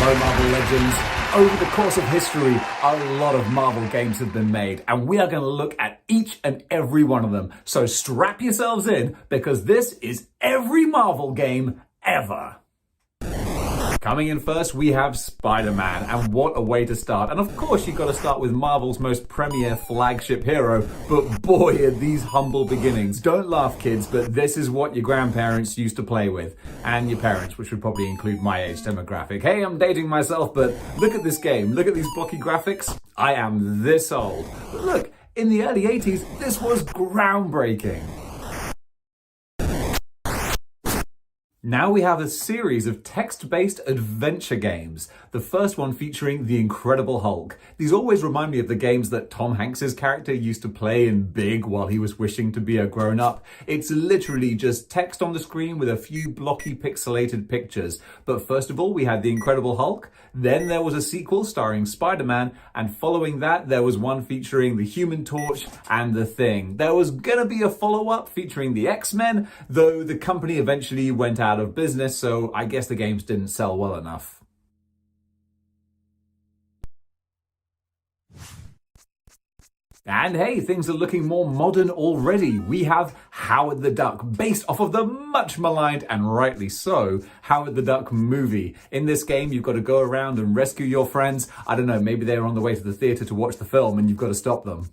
Hello Marvel Legends. Over the course of history, a lot of Marvel games have been made, and we are going to look at each and every one of them. So strap yourselves in, because this is every Marvel game ever. Coming in first, we have Spider-Man, and what a way to start. And of course, you've got to start with Marvel's most premier flagship hero, but boy, are these humble beginnings. Don't laugh, kids, but this is what your grandparents used to play with. And your parents, which would probably include my age demographic. Hey, I'm dating myself, but look at this game. Look at these blocky graphics. I am this old. But look, in the early 80s, this was groundbreaking. Now we have a series of text-based adventure games. The first one featuring The Incredible Hulk. These always remind me of the games that Tom Hanks's character used to play in Big while he was wishing to be a grown-up. It's literally just text on the screen with a few blocky pixelated pictures. But first of all, we had The Incredible Hulk. Then there was a sequel starring Spider-Man, and following that, there was one featuring the Human Torch and The Thing. There was gonna be a follow-up featuring the X-Men, though the company eventually went out of business, so I guess the games didn't sell well enough. And hey, things are looking more modern already. We have Howard the Duck, based off of the much maligned, and rightly so, Howard the Duck movie. In this game, you've got to go around and rescue your friends. I don't know, maybe they're on the way to the theatre to watch the film and you've got to stop them.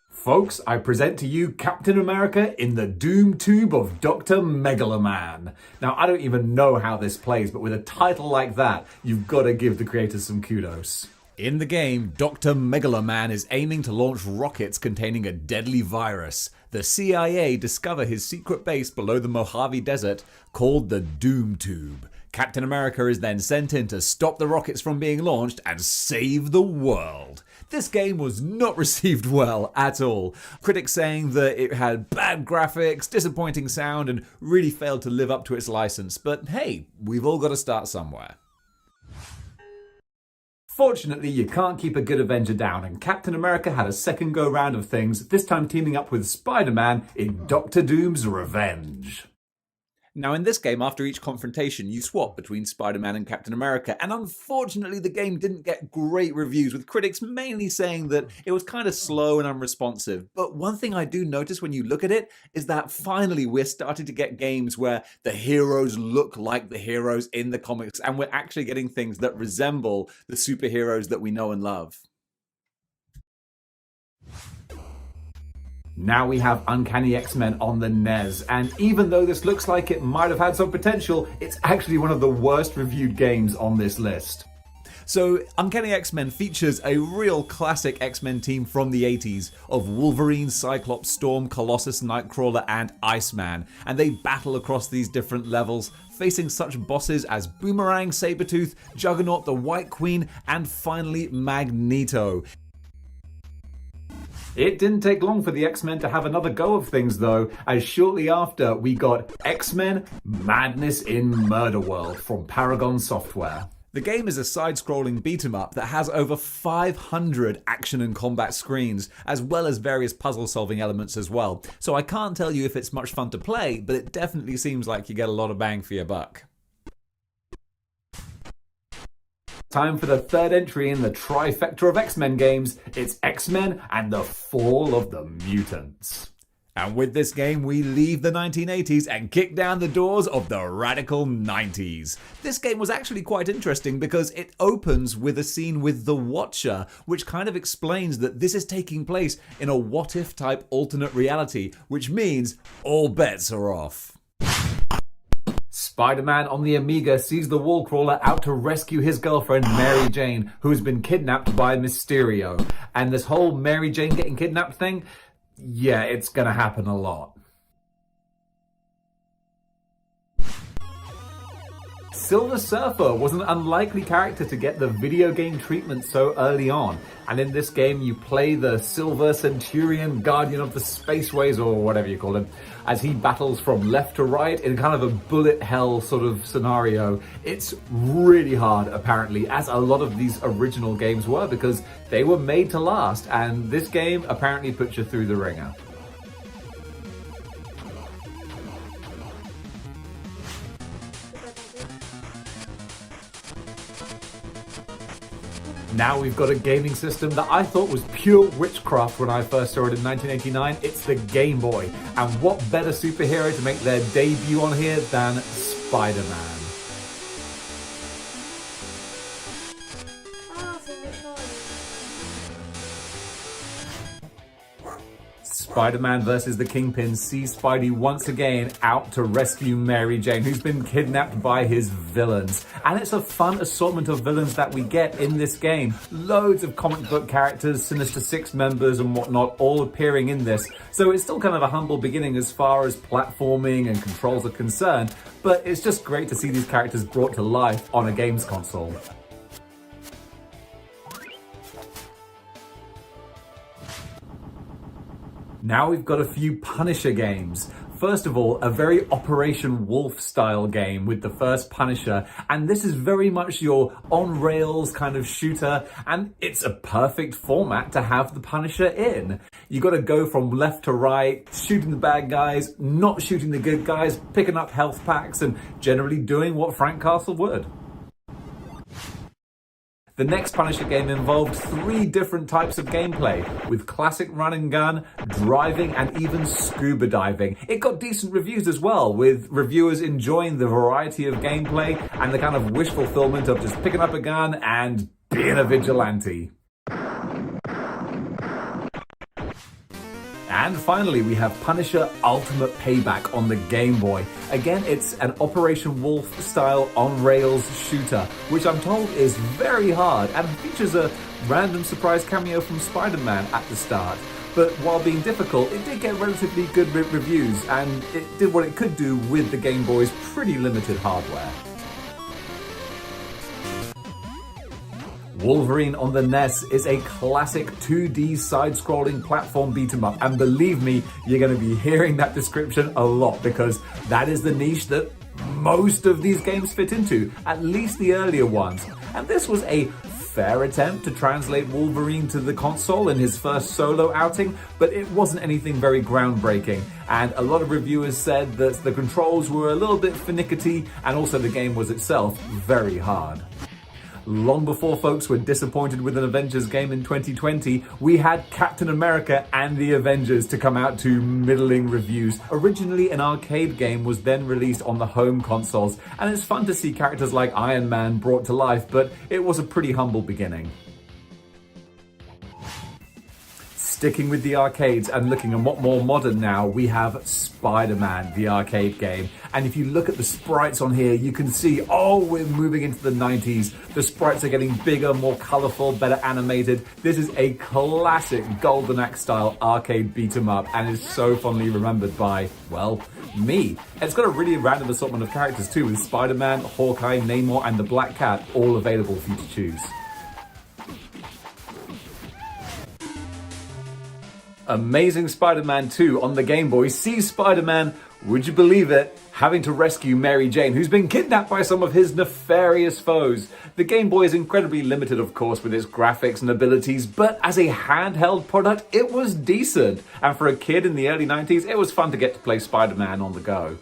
Folks, I present to you Captain America in the Doom Tube of Dr. Megaloman. Now, I don't even know how this plays, but with a title like that, you've got to give the creators some kudos. In the game, Dr. Megaloman is aiming to launch rockets containing a deadly virus. The CIA discover his secret base below the Mojave Desert called the Doom Tube. Captain America is then sent in to stop the rockets from being launched and save the world. This game was not received well at all. Critics saying that it had bad graphics, disappointing sound, and really failed to live up to its license. But hey, we've all got to start somewhere. Fortunately, you can't keep a good Avenger down, and Captain America had a second go round of things, this time teaming up with Spider-Man in Doctor Doom's Revenge. Now in this game, after each confrontation, you swap between Spider-Man and Captain America, and unfortunately the game didn't get great reviews, with critics mainly saying that it was kind of slow and unresponsive. But one thing I do notice when you look at it is that finally we're starting to get games where the heroes look like the heroes in the comics, and we're actually getting things that resemble the superheroes that we know and love. Now we have Uncanny X-Men on the NES, and even though this looks like it might have had some potential, it's actually one of the worst reviewed games on this list. So, Uncanny X-Men features a real classic X-Men team from the 80s of Wolverine, Cyclops, Storm, Colossus, Nightcrawler, and Iceman, and they battle across these different levels, facing such bosses as Boomerang, Sabretooth, Juggernaut, the White Queen, and finally Magneto. It didn't take long for the X-Men to have another go of things though, as shortly after we got X-Men Madness in Murder World from Paragon Software. The game is a side-scrolling beat-em-up that has over 500 action and combat screens, as well as various puzzle-solving elements as well. So I can't tell you if it's much fun to play, but it definitely seems like you get a lot of bang for your buck. Time for the third entry in the trifecta of X-Men games. It's X-Men and the Fall of the Mutants. And with this game, we leave the 1980s and kick down the doors of the radical 90s. This game was actually quite interesting because it opens with a scene with the Watcher, which kind of explains that this is taking place in a what-if type alternate reality, which means all bets are off. Spider-Man on the Amiga sees the Wallcrawler out to rescue his girlfriend Mary Jane, who has been kidnapped by Mysterio. And this whole Mary Jane getting kidnapped thing, yeah, it's gonna happen a lot. Silver Surfer was an unlikely character to get the video game treatment so early on, and in this game you play the Silver Centurion, Guardian of the Spaceways, or whatever you call him, as he battles from left to right in kind of a bullet hell sort of scenario. It's really hard, apparently, as a lot of these original games were, because they were made to last, and this game apparently puts you through the ringer. Now we've got a gaming system that I thought was pure witchcraft when I first saw it in 1989. It's the Game Boy. And what better superhero to make their debut on here than Spider-Man? Spider-Man versus the Kingpin sees Spidey once again out to rescue Mary Jane, who's been kidnapped by his villains. And it's a fun assortment of villains that we get in this game. Loads of comic book characters, Sinister Six members and whatnot, all appearing in this. So it's still kind of a humble beginning as far as platforming and controls are concerned, but it's just great to see these characters brought to life on a games console. Now we've got a few Punisher games. First of all, a very Operation Wolf style game with the first Punisher, and this is very much your on-rails kind of shooter, and it's a perfect format to have the Punisher in. You gotta go from left to right, shooting the bad guys, not shooting the good guys, picking up health packs, and generally doing what Frank Castle would. The next Punisher game involved 3 different types of gameplay, with classic run and gun, driving, and even scuba diving. It got decent reviews as well, with reviewers enjoying the variety of gameplay and the kind of wish fulfillment of just picking up a gun and being a vigilante. And finally, we have Punisher Ultimate Payback on the Game Boy. Again, it's an Operation Wolf style on-rails shooter, which I'm told is very hard and features a random surprise cameo from Spider-Man at the start. But while being difficult, it did get relatively good reviews, and it did what it could do with the Game Boy's pretty limited hardware. Wolverine on the NES is a classic 2D side-scrolling platform beat-em-up, and believe me, you're going to be hearing that description a lot because that is the niche that most of these games fit into, at least the earlier ones. And this was a fair attempt to translate Wolverine to the console in his first solo outing, but it wasn't anything very groundbreaking. And a lot of reviewers said that the controls were a little bit finicky, and also the game was itself very hard. Long before folks were disappointed with an Avengers game in 2020, we had Captain America and the Avengers to come out to middling reviews. Originally an arcade game, was then released on the home consoles, and it's fun to see characters like Iron Man brought to life, but it was a pretty humble beginning. Sticking with the arcades and looking a lot more modern now, we have Spider-Man, the arcade game. And if you look at the sprites on here, you can see, oh, we're moving into the 90s. The sprites are getting bigger, more colorful, better animated. This is a classic Golden Axe style arcade beat 'em up, and is so fondly remembered by, well, me. It's got a really random assortment of characters too, with Spider-Man, Hawkeye, Namor, and the Black Cat all available for you to choose. Amazing Spider-Man 2 on the Game Boy sees Spider-Man, would you believe it, having to rescue Mary Jane, who's been kidnapped by some of his nefarious foes. The Game Boy is incredibly limited, of course, with its graphics and abilities, but as a handheld product, it was decent. And for a kid in the early 90s, it was fun to get to play Spider-Man on the go.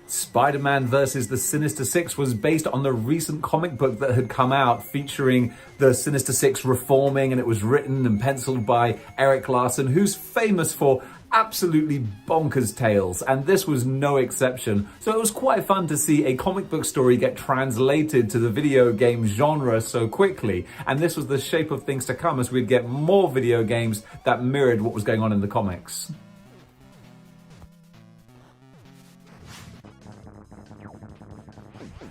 Spider-Man vs. the Sinister Six was based on the recent comic book that had come out featuring the Sinister Six reforming, and it was written and penciled by Eric Larson, who's famous for absolutely bonkers tales, and this was no exception. So it was quite fun to see a comic book story get translated to the video game genre so quickly, and this was the shape of things to come as we'd get more video games that mirrored what was going on in the comics.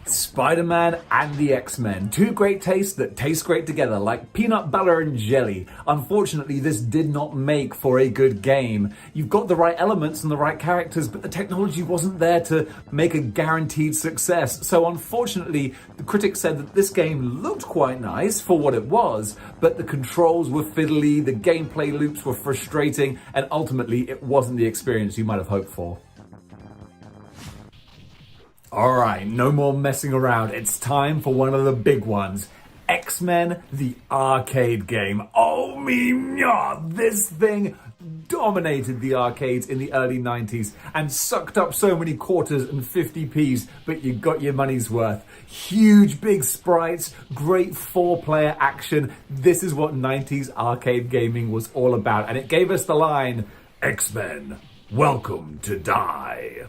Spider-Man and the X-Men. Two great tastes that taste great together, like peanut butter and jelly. Unfortunately, this did not make for a good game. You've got the right elements and the right characters, but the technology wasn't there to make a guaranteed success. So unfortunately, the critics said that this game looked quite nice for what it was, but the controls were fiddly, the gameplay loops were frustrating, and ultimately it wasn't the experience you might have hoped for. Alright, no more messing around. It's time for one of the big ones. X-Men, the arcade game. Oh me, yeah, this thing dominated the arcades in the early 90s and sucked up so many quarters and 50p's, but you got your money's worth. Huge big sprites, great 4-player action. This is what 90s arcade gaming was all about, and it gave us the line, "X-Men, welcome to die."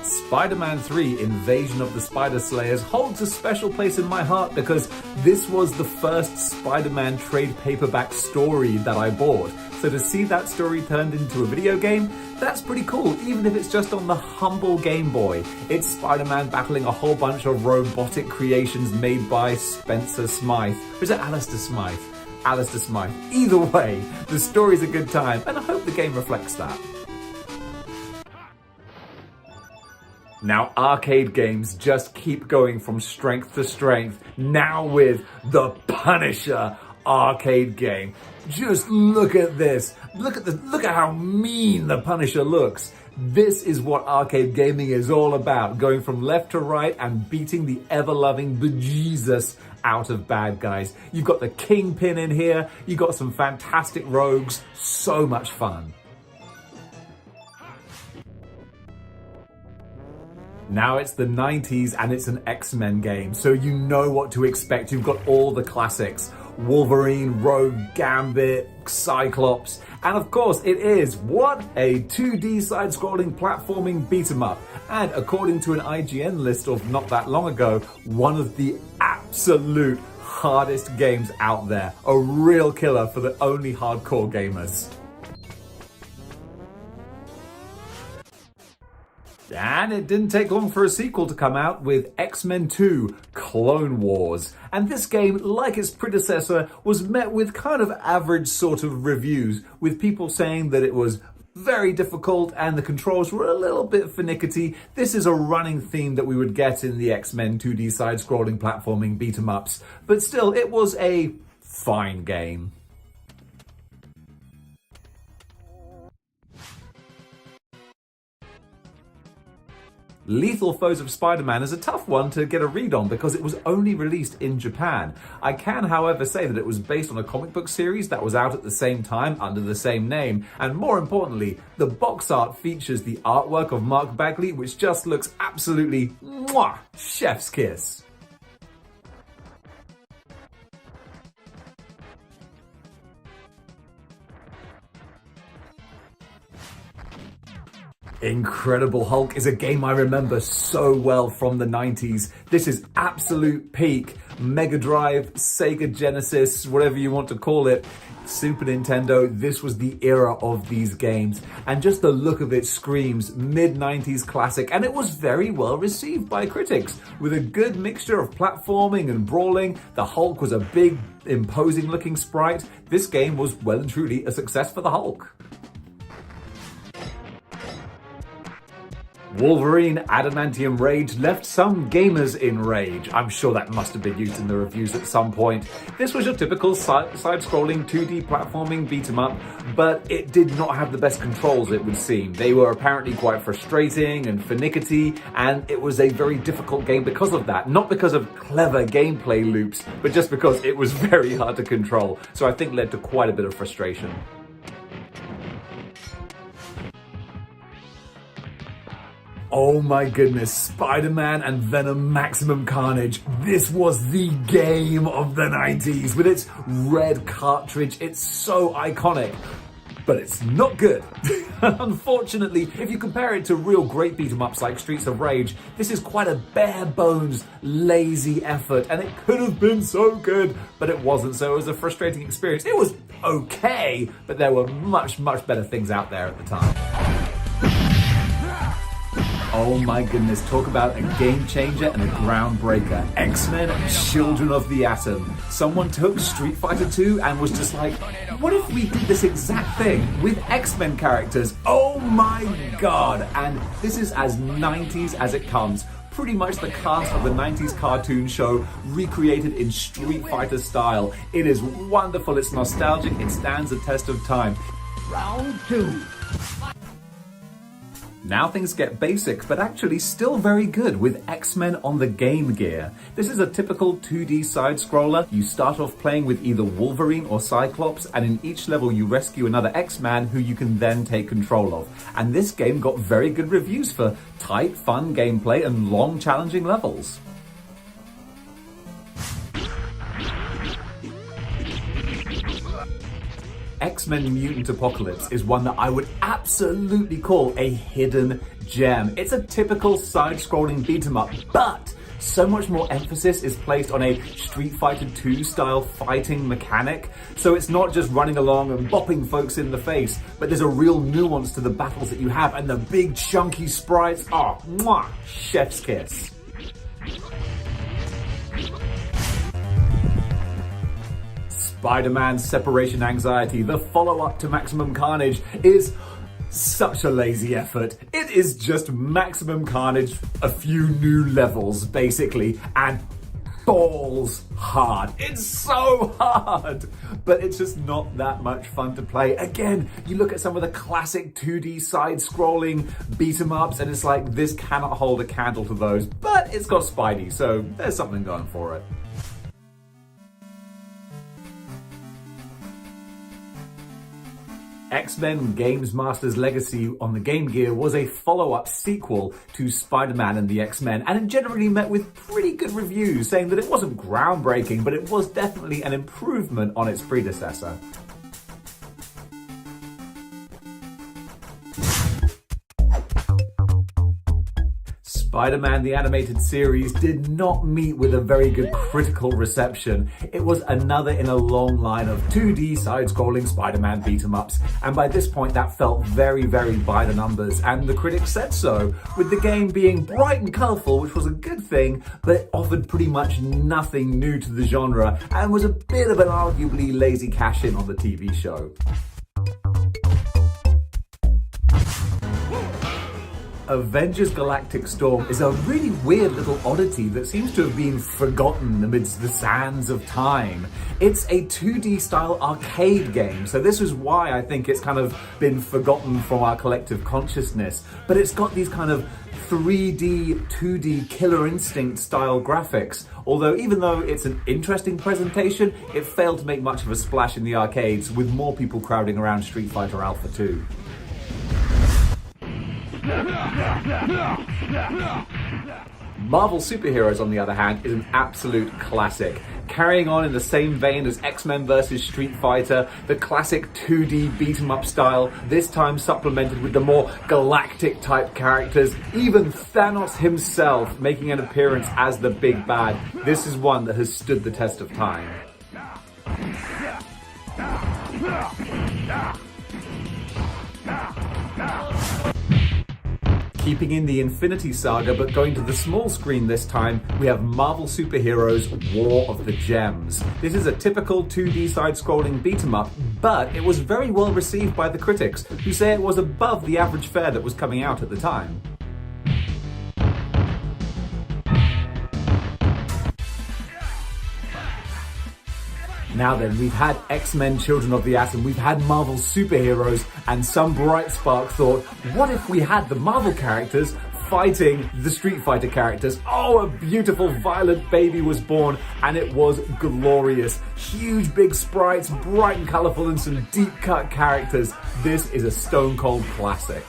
Spider-Man 3 Invasion of the Spider Slayers holds a special place in my heart because this was the first Spider-Man trade paperback story that I bought. So to see that story turned into a video game, that's pretty cool, even if it's just on the humble Game Boy. It's Spider-Man battling a whole bunch of robotic creations made by Spencer Smythe. Or is it Alistair Smythe? Alistair Smythe. Either way, the story's a good time, and I hope the game reflects that. Now, arcade games just keep going from strength to strength, now with the Punisher arcade game. Just look at this. Look at how mean the Punisher looks. This is what arcade gaming is all about, going from left to right and beating the ever-loving bejesus out of bad guys. You've got the Kingpin in here, you've got some fantastic rogues, so much fun. Now it's the 90s and it's an X-Men game, so you know what to expect. You've got all the classics: Wolverine, Rogue, Gambit, Cyclops, and of course it is, what? A 2D side-scrolling platforming beat-em-up. And according to an IGN list of not that long ago, one of the absolute hardest games out there. A real killer for the only hardcore gamers. And it didn't take long for a sequel to come out with X-Men 2 Clone Wars. And this game, like its predecessor, was met with kind of average sort of reviews, with people saying that it was very difficult and the controls were a little bit finicky. This is a running theme that we would get in the X-Men 2D side-scrolling platforming beat-em-ups, but still, it was a fine game. Lethal Foes of Spider-Man is a tough one to get a read on because it was only released in Japan. I can, however, say that it was based on a comic book series that was out at the same time under the same name, and more importantly, the box art features the artwork of Mark Bagley, which just looks absolutely mwah, chef's kiss. Incredible Hulk is a game I remember so well from the 90s. This is absolute peak Mega Drive, Sega Genesis, whatever you want to call it, Super Nintendo. This was the era of these games, and just the look of it screams mid-90s classic, and it was very well received by critics. With a good mixture of platforming and brawling, the Hulk was a big, imposing looking sprite. This game was well and truly a success for the Hulk. Wolverine Adamantium Rage left some gamers in rage. I'm sure that must have been used in the reviews at some point. This was your typical side-scrolling 2D platforming beat-em-up, but it did not have the best controls, it would seem. They were apparently quite frustrating and finicky, and it was a very difficult game because of that. Not because of clever gameplay loops, but just because it was very hard to control. So I think led to quite a bit of frustration. Oh my goodness, Spider-Man and Venom Maximum Carnage. This was the game of the 90s. With its red cartridge, it's so iconic. But it's not good. Unfortunately, if you compare it to real great beat-em-ups like Streets of Rage, this is quite a bare-bones, lazy effort, and it could have been so good, but it wasn't, so it was a frustrating experience. It was okay, but there were much, much better things out there at the time. Oh my goodness, talk about a game changer and a groundbreaker. X-Men Children of the Atom. Someone took Street Fighter 2 and was just like, what if we did this exact thing with X-Men characters? Oh my god! And this is as 90s as it comes. Pretty much the cast of the 90s cartoon show recreated in Street Fighter style. It is wonderful, it's nostalgic, it stands the test of time. Round 2. Now things get basic, but actually still very good with X-Men on the Game Gear. This is a typical 2D side-scroller. You start off playing with either Wolverine or Cyclops, and in each level you rescue another X-Man who you can then take control of. And this game got very good reviews for tight, fun gameplay and long, challenging levels. X-Men Mutant Apocalypse is one that I would absolutely call a hidden gem. It's a typical side-scrolling beat-em-up, but so much more emphasis is placed on a Street Fighter II style fighting mechanic. So it's not just running along and bopping folks in the face, but there's a real nuance to the battles that you have, and the big chunky sprites are mwah, chef's kiss. Spider-Man Separation Anxiety, the follow-up to Maximum Carnage, is such a lazy effort. It is just Maximum Carnage, a few new levels, basically, and balls hard. It's so hard, but it's just not that much fun to play. Again, you look at some of the classic 2D side-scrolling beat-em-ups, and it's like, this cannot hold a candle to those, but it's got Spidey, so there's something going for it. X-Men Games Master's Legacy on the Game Gear was a follow-up sequel to Spider-Man and the X-Men, and it generally met with pretty good reviews, saying that it wasn't groundbreaking, but it was definitely an improvement on its predecessor. Spider-Man the Animated Series did not meet with a very good critical reception. It was another in a long line of 2D side-scrolling Spider-Man beat-em-ups, and by this point that felt very, very by the numbers, and the critics said so, with the game being bright and colourful, which was a good thing, but it offered pretty much nothing new to the genre, and was a bit of an arguably lazy cash-in on the TV show. Avengers Galactic Storm is a really weird little oddity that seems to have been forgotten amidst the sands of time. It's a 2D style arcade game, so this is why I think it's kind of been forgotten from our collective consciousness. But it's got these kind of 3D, 2D Killer Instinct style graphics. Although even though it's an interesting presentation, it failed to make much of a splash in the arcades, with more people crowding around Street Fighter Alpha 2. Marvel Superheroes, on the other hand, is an absolute classic. Carrying on in the same vein as X-Men vs Street Fighter, the classic 2D beat-em-up style, this time supplemented with the more galactic-type characters, even Thanos himself making an appearance as the big bad. This is one that has stood the test of time. Keeping in the Infinity Saga, but going to the small screen this time, we have Marvel Superheroes War of the Gems. This is a typical 2D side-scrolling beat-em-up, but it was very well received by the critics, who say it was above the average fare that was coming out at the time. Now then, we've had X-Men Children of the Atom, we've had Marvel Superheroes, and some bright spark thought, what if we had the Marvel characters fighting the Street Fighter characters? Oh, a beautiful violet baby was born, and it was glorious. Huge big sprites, bright and colourful, and some deep cut characters. This is a stone cold classic.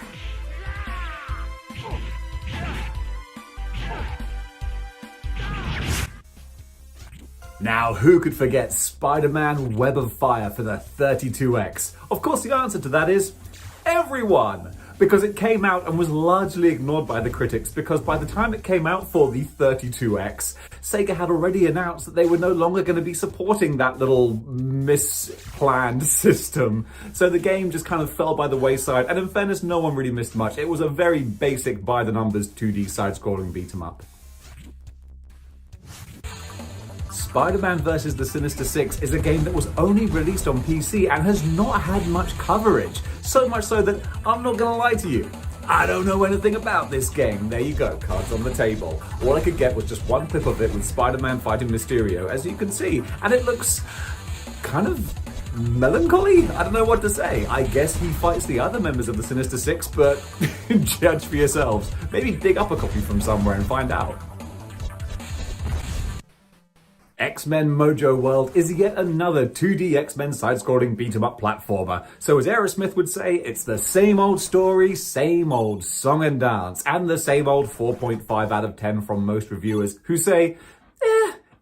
Now, who could forget Spider-Man Web of Fire for the 32X? Of course, the answer to that is everyone! Because it came out and was largely ignored by the critics, because by the time it came out for the 32X, Sega had already announced that they were no longer going to be supporting that little misplanned system. So the game just kind of fell by the wayside, and in fairness, no one really missed much. It was a very basic, by-the-numbers 2D side-scrolling beat-em-up. Spider-Man vs. the Sinister Six is a game that was only released on PC and has not had much coverage. So much so that I'm not gonna lie to you, I don't know anything about this game. There you go, cards on the table. All I could get was just one clip of it with Spider-Man fighting Mysterio, as you can see, and it looks kind of Melancholy? I don't know what to say. I guess he fights the other members of the Sinister Six, but judge for yourselves. Maybe dig up a copy from somewhere and find out. X-Men Mojo World is yet another 2D X-Men side-scrolling beat-em-up platformer. So as Aerosmith would say, it's the same old story, same old song and dance, and the same old 4.5 out of 10 from most reviewers who say,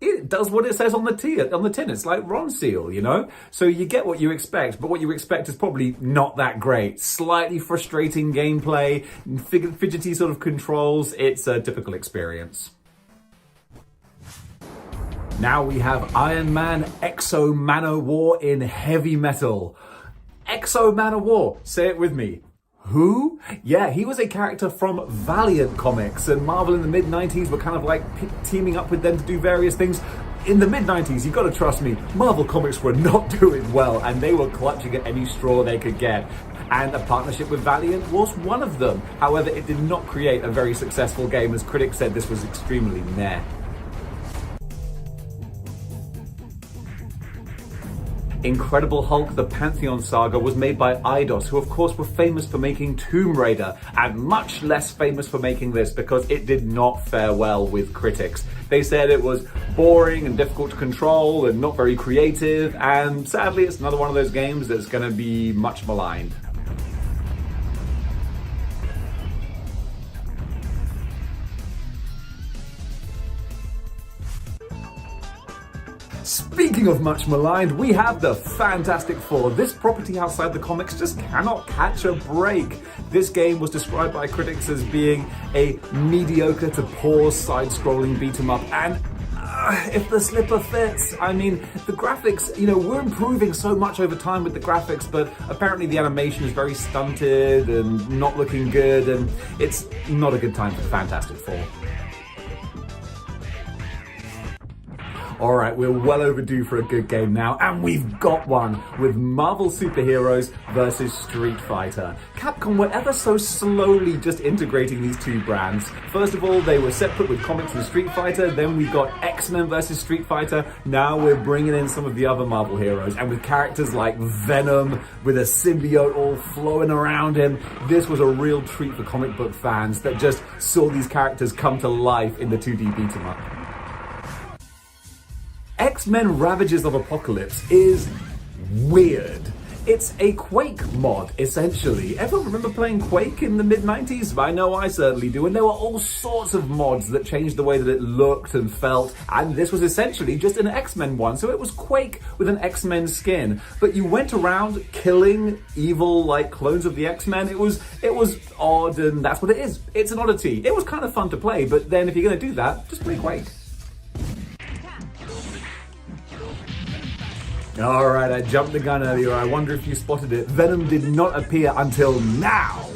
it does what it says on the tin. It's like Ron Seal, you know? So you get what you expect, but what you expect is probably not that great. Slightly frustrating gameplay, fidgety sort of controls. It's a typical experience. Now we have Iron Man Exo Manowar in heavy metal. Exo Manowar, say it with me. Who? Yeah, he was a character from Valiant Comics, and Marvel in the mid-90s were kind of like teaming up with them to do various things. In the mid-90s, you've got to trust me, Marvel Comics were not doing well, and they were clutching at any straw they could get. And a partnership with Valiant was one of them. However, it did not create a very successful game, as critics said this was extremely meh. Incredible Hulk: The Pantheon Saga was made by Eidos, who of course were famous for making Tomb Raider, and much less famous for making this because it did not fare well with critics. They said it was boring and difficult to control and not very creative, and sadly it's another one of those games that's going to be much maligned. Speaking of much maligned, we have the Fantastic Four. This property outside the comics just cannot catch a break. This game was described by critics as being a mediocre to poor side-scrolling beat-em-up, and if the slipper fits. I mean, the graphics, we're improving so much over time with the graphics, but apparently the animation is very stunted and not looking good, and it's not a good time for the Fantastic Four. Alright, we're well overdue for a good game now, and we've got one with Marvel Superheroes versus Street Fighter. Capcom were ever so slowly just integrating these two brands. First of all, they were separate with comics and Street Fighter, then we got X-Men versus Street Fighter, now we're bringing in some of the other Marvel heroes, and with characters like Venom, with a symbiote all flowing around him. This was a real treat for comic book fans that just saw these characters come to life in the 2D beat-em-up. X-Men Ravages of Apocalypse is weird. It's a Quake mod, essentially. Everyone remember playing Quake in the mid-90s? I know I certainly do, and there were all sorts of mods that changed the way that it looked and felt, and this was essentially just an X-Men one, so it was Quake with an X-Men skin. But you went around killing evil, clones of the X-Men. It was odd, and that's what it is. It's an oddity. It was kind of fun to play, but then if you're gonna do that, just play Quake. Alright, I jumped the gun earlier. I wonder if you spotted it. Venom did not appear until now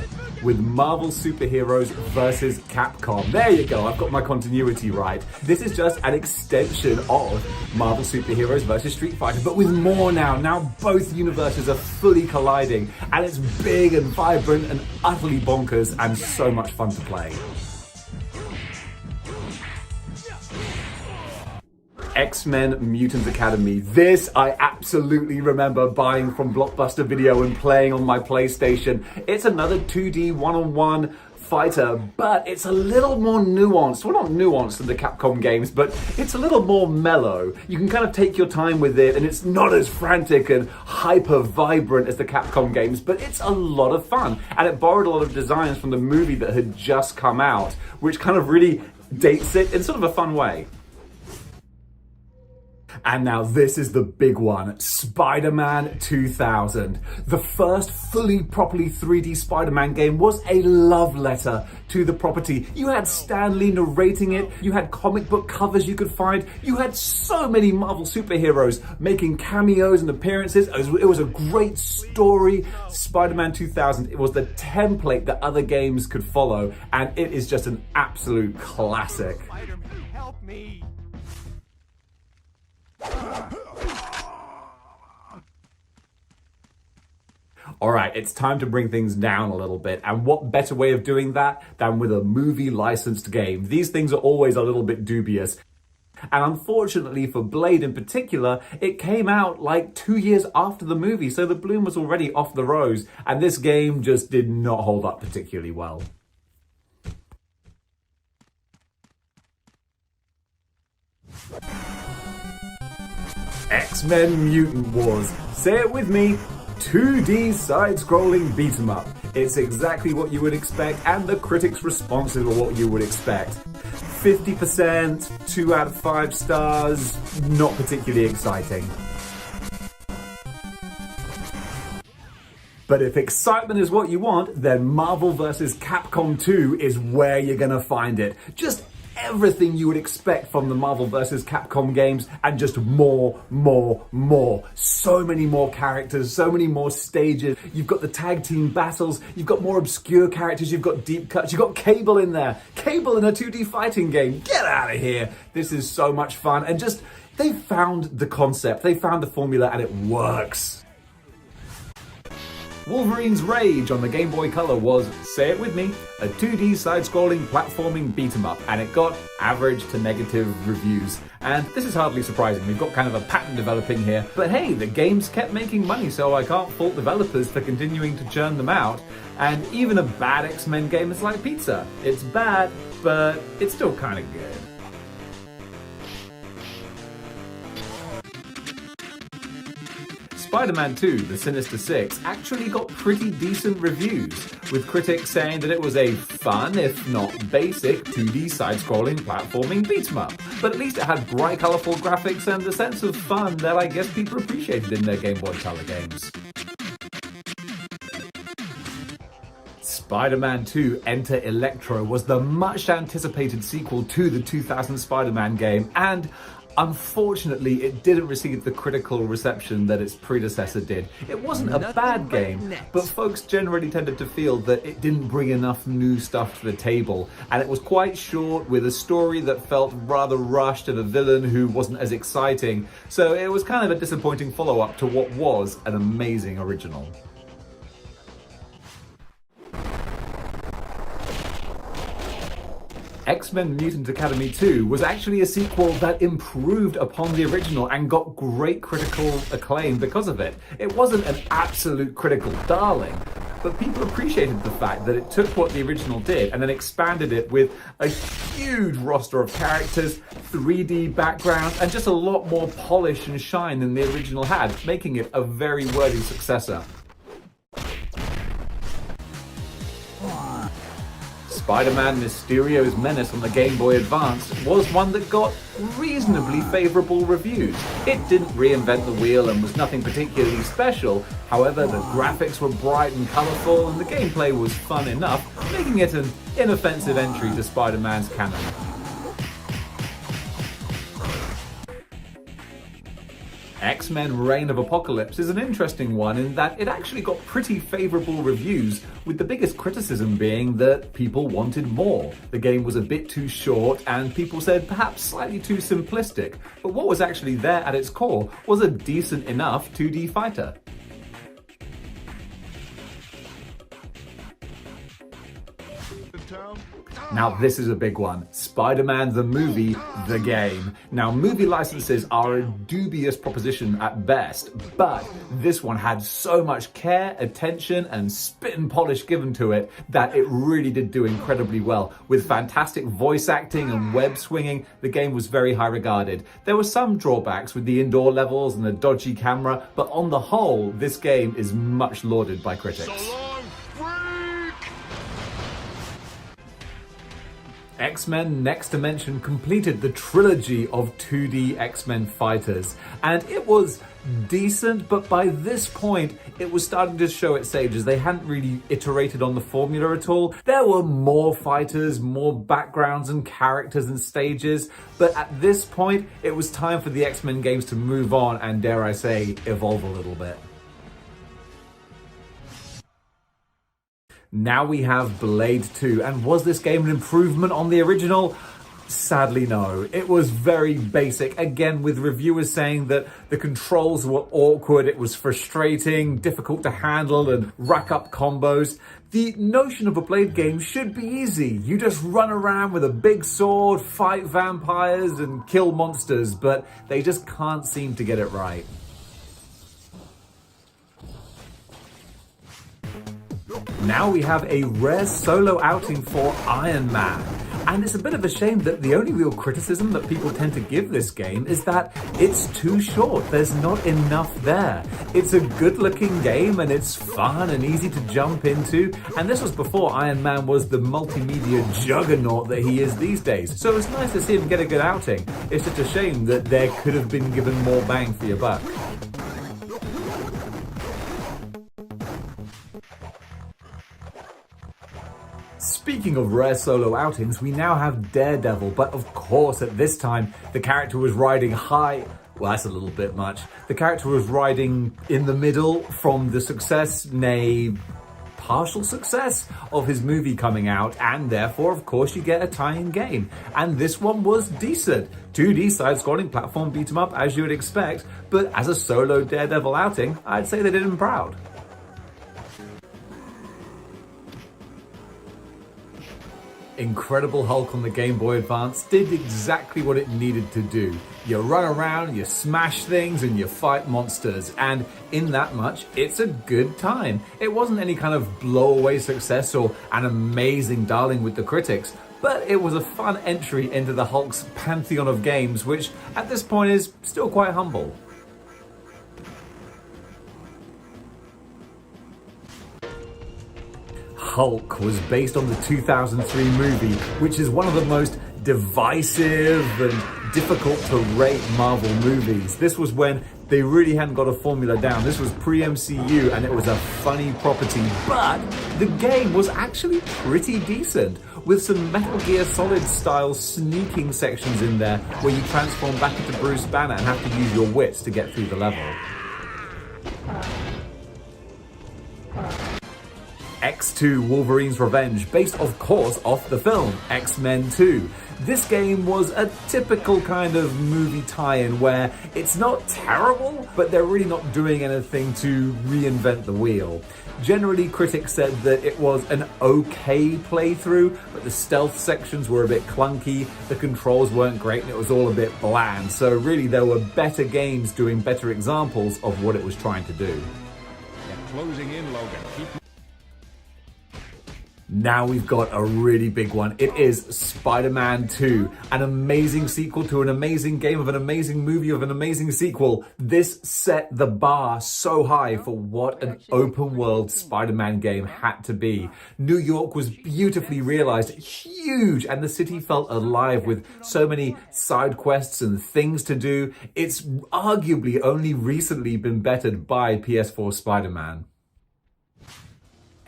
with Marvel Superheroes versus Capcom. There you go, I've got my continuity right. This is just an extension of Marvel Superheroes versus Street Fighter, but with more now. Now both universes are fully colliding, and it's big and vibrant and utterly bonkers and so much fun to play. X-Men Mutant Academy. This I absolutely remember buying from Blockbuster Video and playing on my PlayStation. It's another 2D one-on-one fighter, but it's a little more nuanced. Well, not nuanced than the Capcom games, but it's a little more mellow. You can kind of take your time with it, and it's not as frantic and hyper vibrant as the Capcom games, but it's a lot of fun. And it borrowed a lot of designs from the movie that had just come out, which kind of really dates it in sort of a fun way. And now this is the big one, Spider-Man 2000. The first fully properly 3D Spider-Man game was a love letter to the property. You had Stan Lee narrating it, you had comic book covers you could find, you had so many Marvel superheroes making cameos and appearances. It was a great story. Spider-Man 2000, it was the template that other games could follow, and it is just an absolute classic. Spider-Man, help me! Alright, it's time to bring things down a little bit, and what better way of doing that than with a movie licensed game? These things are always a little bit dubious. And unfortunately for Blade in particular, it came out like 2 years after the movie, so the bloom was already off the rose, and this game just did not hold up particularly well. X-Men Mutant Wars. Say it with me. 2D side-scrolling beat-em-up. It's exactly what you would expect, and the critics' responses were what you would expect. 50%, 2 out of 5 stars, not particularly exciting. But if excitement is what you want, then Marvel vs. Capcom 2 is where you're gonna find it. Just everything you would expect from the Marvel vs. Capcom games, and just more. So many more characters, so many more stages. You've got the tag team battles, you've got more obscure characters, you've got deep cuts, you've got Cable in there. Cable in a 2D fighting game. Get out of here. This is so much fun, and just, they found the concept, they found the formula, and it works. Wolverine's Rage on the Game Boy Color was, say it with me, a 2D side-scrolling platforming beat-em-up, and it got average to negative reviews. And this is hardly surprising, we've got kind of a pattern developing here. But hey, the games kept making money, so I can't fault developers for continuing to churn them out. And even a bad X-Men game is like pizza. It's bad, but it's still kind of good. Spider-Man 2, The Sinister Six, actually got pretty decent reviews, with critics saying that it was a fun, if not basic, 2D side-scrolling platforming beat-em-up. But at least it had bright, colourful graphics and a sense of fun that I guess people appreciated in their Game Boy Color games. Spider-Man 2 Enter Electro was the much-anticipated sequel to the 2000 Spider-Man game, and unfortunately, it didn't receive the critical reception that its predecessor did. It wasn't a bad game, but folks generally tended to feel that it didn't bring enough new stuff to the table, and it was quite short, with a story that felt rather rushed and a villain who wasn't as exciting, so it was kind of a disappointing follow-up to what was an amazing original. X-Men Mutant Academy 2 was actually a sequel that improved upon the original and got great critical acclaim because of it. It wasn't an absolute critical darling, but people appreciated the fact that it took what the original did and then expanded it with a huge roster of characters, 3D backgrounds, and just a lot more polish and shine than the original had, making it a very worthy successor. Spider-Man Mysterio's Menace on the Game Boy Advance was one that got reasonably favourable reviews. It didn't reinvent the wheel and was nothing particularly special. However, the graphics were bright and colourful and the gameplay was fun enough, making it an inoffensive entry to Spider-Man's canon. X-Men Reign of Apocalypse is an interesting one in that it actually got pretty favourable reviews, with the biggest criticism being that people wanted more. The game was a bit too short and people said perhaps slightly too simplistic, but what was actually there at its core was a decent enough 2D fighter. Now this is a big one. Spider-Man the movie, the game. Now movie licenses are a dubious proposition at best, but this one had so much care, attention and spit and polish given to it that it really did do incredibly well. With fantastic voice acting and web swinging, the game was very high regarded. There were some drawbacks with the indoor levels and the dodgy camera, but on the whole, this game is much lauded by critics. X-Men Next Dimension completed the trilogy of 2D X-Men fighters, and it was decent, but by this point it was starting to show its age as they hadn't really iterated on the formula at all. There were more fighters, more backgrounds and characters and stages, but at this point it was time for the X-Men games to move on and, dare I say, evolve a little bit. Now we have Blade 2, and was this game an improvement on the original? Sadly, no. It was very basic, again, with reviewers saying that the controls were awkward, it was frustrating, difficult to handle, and rack up combos. The notion of a Blade game should be easy. You just run around with a big sword, fight vampires, and kill monsters, but they just can't seem to get it right. Now we have a rare solo outing for Iron Man. And it's a bit of a shame that the only real criticism that people tend to give this game is that it's too short. There's not enough there. It's a good looking game and it's fun and easy to jump into. And this was before Iron Man was the multimedia juggernaut that he is these days. So it's nice to see him get a good outing. It's just a shame that there could have been given more bang for your buck. Speaking of rare solo outings, we now have Daredevil, but of course at this time the character was riding high. Well, that's a little bit much. The character was riding in the middle from the success, nay, partial success of his movie coming out, and therefore, of course, you get a tie-in game. And this one was decent. 2D side-scrolling platform beat 'em up, as you would expect, but as a solo Daredevil outing, I'd say they did him proud. Incredible Hulk on the Game Boy Advance did exactly what it needed to do. You run around, you smash things, and you fight monsters, and in that much, it's a good time. It wasn't any kind of blow-away success or an amazing darling with the critics, but it was a fun entry into the Hulk's pantheon of games, which at this point is still quite humble. Hulk was based on the 2003 movie, which is one of the most divisive and difficult to rate Marvel movies. This was when they really hadn't got a formula down. This was pre-MCU and it was a funny property, but the game was actually pretty decent, with some Metal Gear Solid style sneaking sections in there where you transform back into Bruce Banner and have to use your wits to get through the level. X2 Wolverine's Revenge, based of course off the film X-Men 2. This game was a typical kind of movie tie-in where it's not terrible, but they're really not doing anything to reinvent the wheel. Generally, critics said that it was an okay playthrough, but the stealth sections were a bit clunky, the controls weren't great, and it was all a bit bland. So really, there were better games doing better examples of what it was trying to do. They're closing in, Logan. Now we've got a really big one. It is Spider-Man 2, an amazing sequel to an amazing game of an amazing movie of an amazing sequel. This set the bar so high for what an open world Spider-Man game had to be. New York was beautifully realized, huge, and the city felt alive with so many side quests and things to do. It's arguably only recently been bettered by PS4 Spider-Man.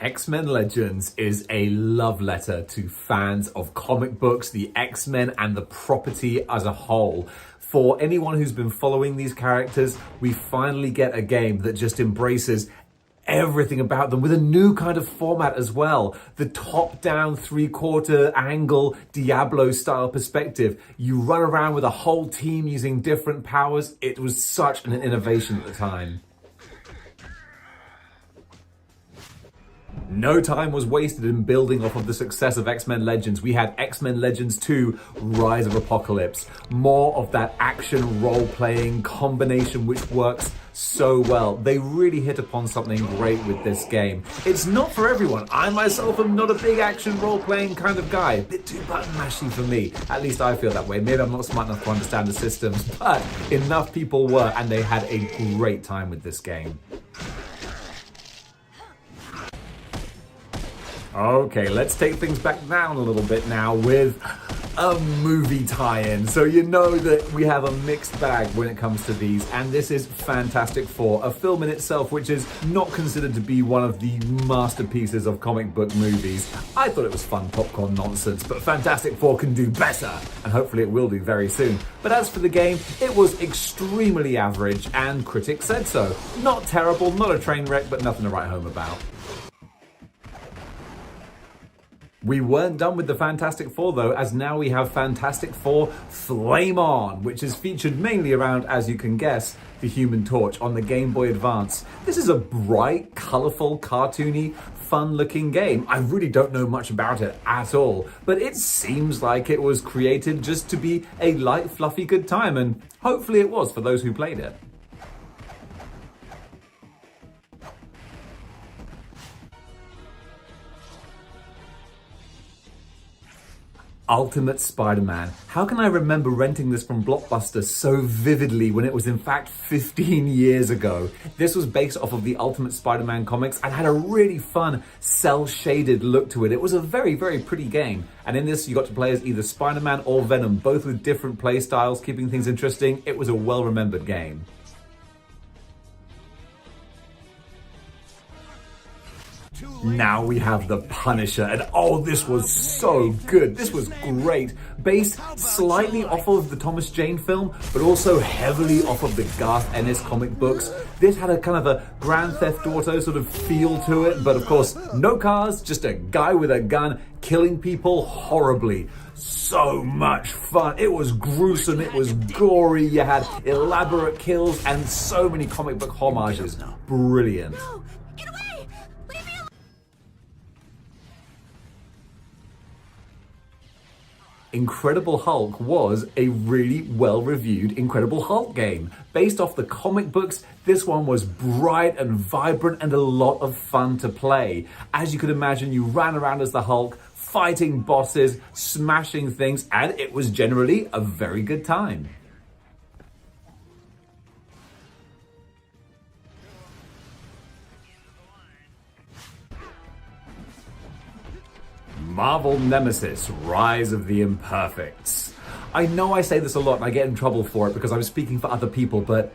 X-Men Legends is a love letter to fans of comic books, the X-Men, and the property as a whole. For anyone who's been following these characters, we finally get a game that just embraces everything about them with a new kind of format as well. The top-down, three-quarter angle Diablo-style perspective. You run around with a whole team using different powers. It was such an innovation at the time. No time was wasted in building off of the success of X-Men Legends. We had X-Men Legends 2, Rise of Apocalypse. More of that action role-playing combination which works so well. They really hit upon something great with this game. It's not for everyone. I myself am not a big action role-playing kind of guy. A bit too button mashing for me. At least I feel that way. Maybe I'm not smart enough to understand the systems, but enough people were, and they had a great time with this game. Okay, let's take things back down a little bit now with a movie tie-in. So you know that we have a mixed bag when it comes to these, and this is Fantastic Four, a film in itself which is not considered to be one of the masterpieces of comic book movies. I thought it was fun popcorn nonsense, but Fantastic Four can do better, and hopefully it will do very soon. But as for the game, it was extremely average, and critics said so. Not terrible, not a train wreck, but nothing to write home about. We weren't done with the Fantastic Four though, as now we have Fantastic Four Flame On, which is featured mainly around, as you can guess, the Human Torch on the Game Boy Advance. This is a bright, colourful, cartoony, fun-looking game. I really don't know much about it at all, but it seems like it was created just to be a light, fluffy, good time, and hopefully it was for those who played it. Ultimate Spider-Man. How can I remember renting this from Blockbuster so vividly when it was in fact 15 years ago? This was based off of the Ultimate Spider-Man comics and had a really fun cel-shaded look to it. It was a very, very pretty game. And in this, you got to play as either Spider-Man or Venom, both with different play styles, keeping things interesting. It was a well-remembered game. Now we have the Punisher, and oh, this was so good. This was great. Based slightly off of the Thomas Jane film, but also heavily off of the Garth Ennis comic books. This had a kind of a Grand Theft Auto sort of feel to it, but of course, no cars, just a guy with a gun killing people horribly. So much fun. It was gruesome, it was gory, you had elaborate kills, and so many comic book homages. Brilliant. Incredible Hulk was a really well-reviewed Incredible Hulk game. Based off the comic books, this one was bright and vibrant and a lot of fun to play. As you could imagine, you ran around as the Hulk, fighting bosses, smashing things, and it was generally a very good time. Marvel Nemesis, Rise of the Imperfects. I know I say this a lot and I get in trouble for it because I'm speaking for other people, but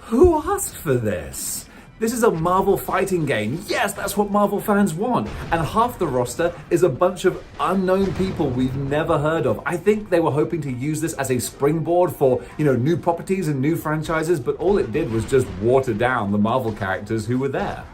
who asked for this? This is a Marvel fighting game. Yes, that's what Marvel fans want. And half the roster is a bunch of unknown people we've never heard of. I think they were hoping to use this as a springboard for, new properties and new franchises, but all it did was just water down the Marvel characters who were there.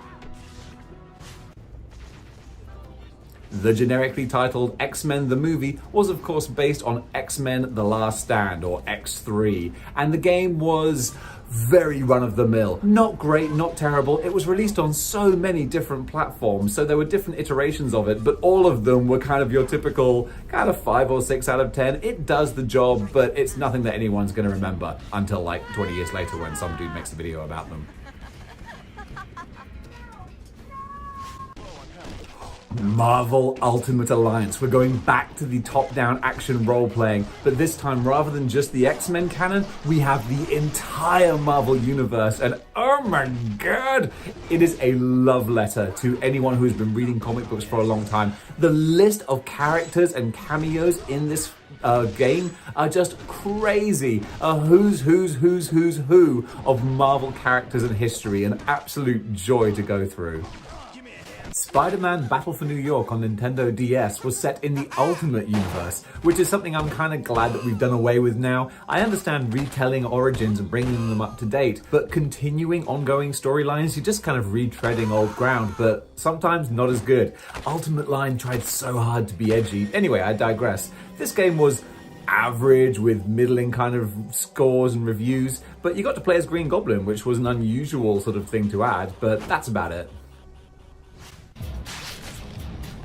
The generically titled X-Men the movie was of course based on X-Men The Last Stand, or X3, and the game was very run-of-the-mill. Not great, not terrible. It was released on so many different platforms, so there were different iterations of it, but all of them were kind of your typical kind of 5 or 6 out of 10. It does the job, but it's nothing that anyone's going to remember until like 20 years later when some dude makes a video about them. Marvel Ultimate Alliance. We're going back to the top-down action role-playing, but this time, rather than just the X-Men canon, we have the entire Marvel universe, and oh my god, it is a love letter to anyone who's been reading comic books for a long time. The list of characters and cameos in this game are just crazy. A who's who of Marvel characters and history, an absolute joy to go through. Spider-Man Battle for New York on Nintendo DS was set in the Ultimate Universe, which is something I'm kind of glad that we've done away with now. I understand retelling origins and bringing them up to date, but continuing ongoing storylines, you're just kind of retreading old ground, but sometimes not as good. Ultimate Line tried so hard to be edgy. Anyway, I digress. This game was average with middling kind of scores and reviews, but you got to play as Green Goblin, which was an unusual sort of thing to add, but that's about it.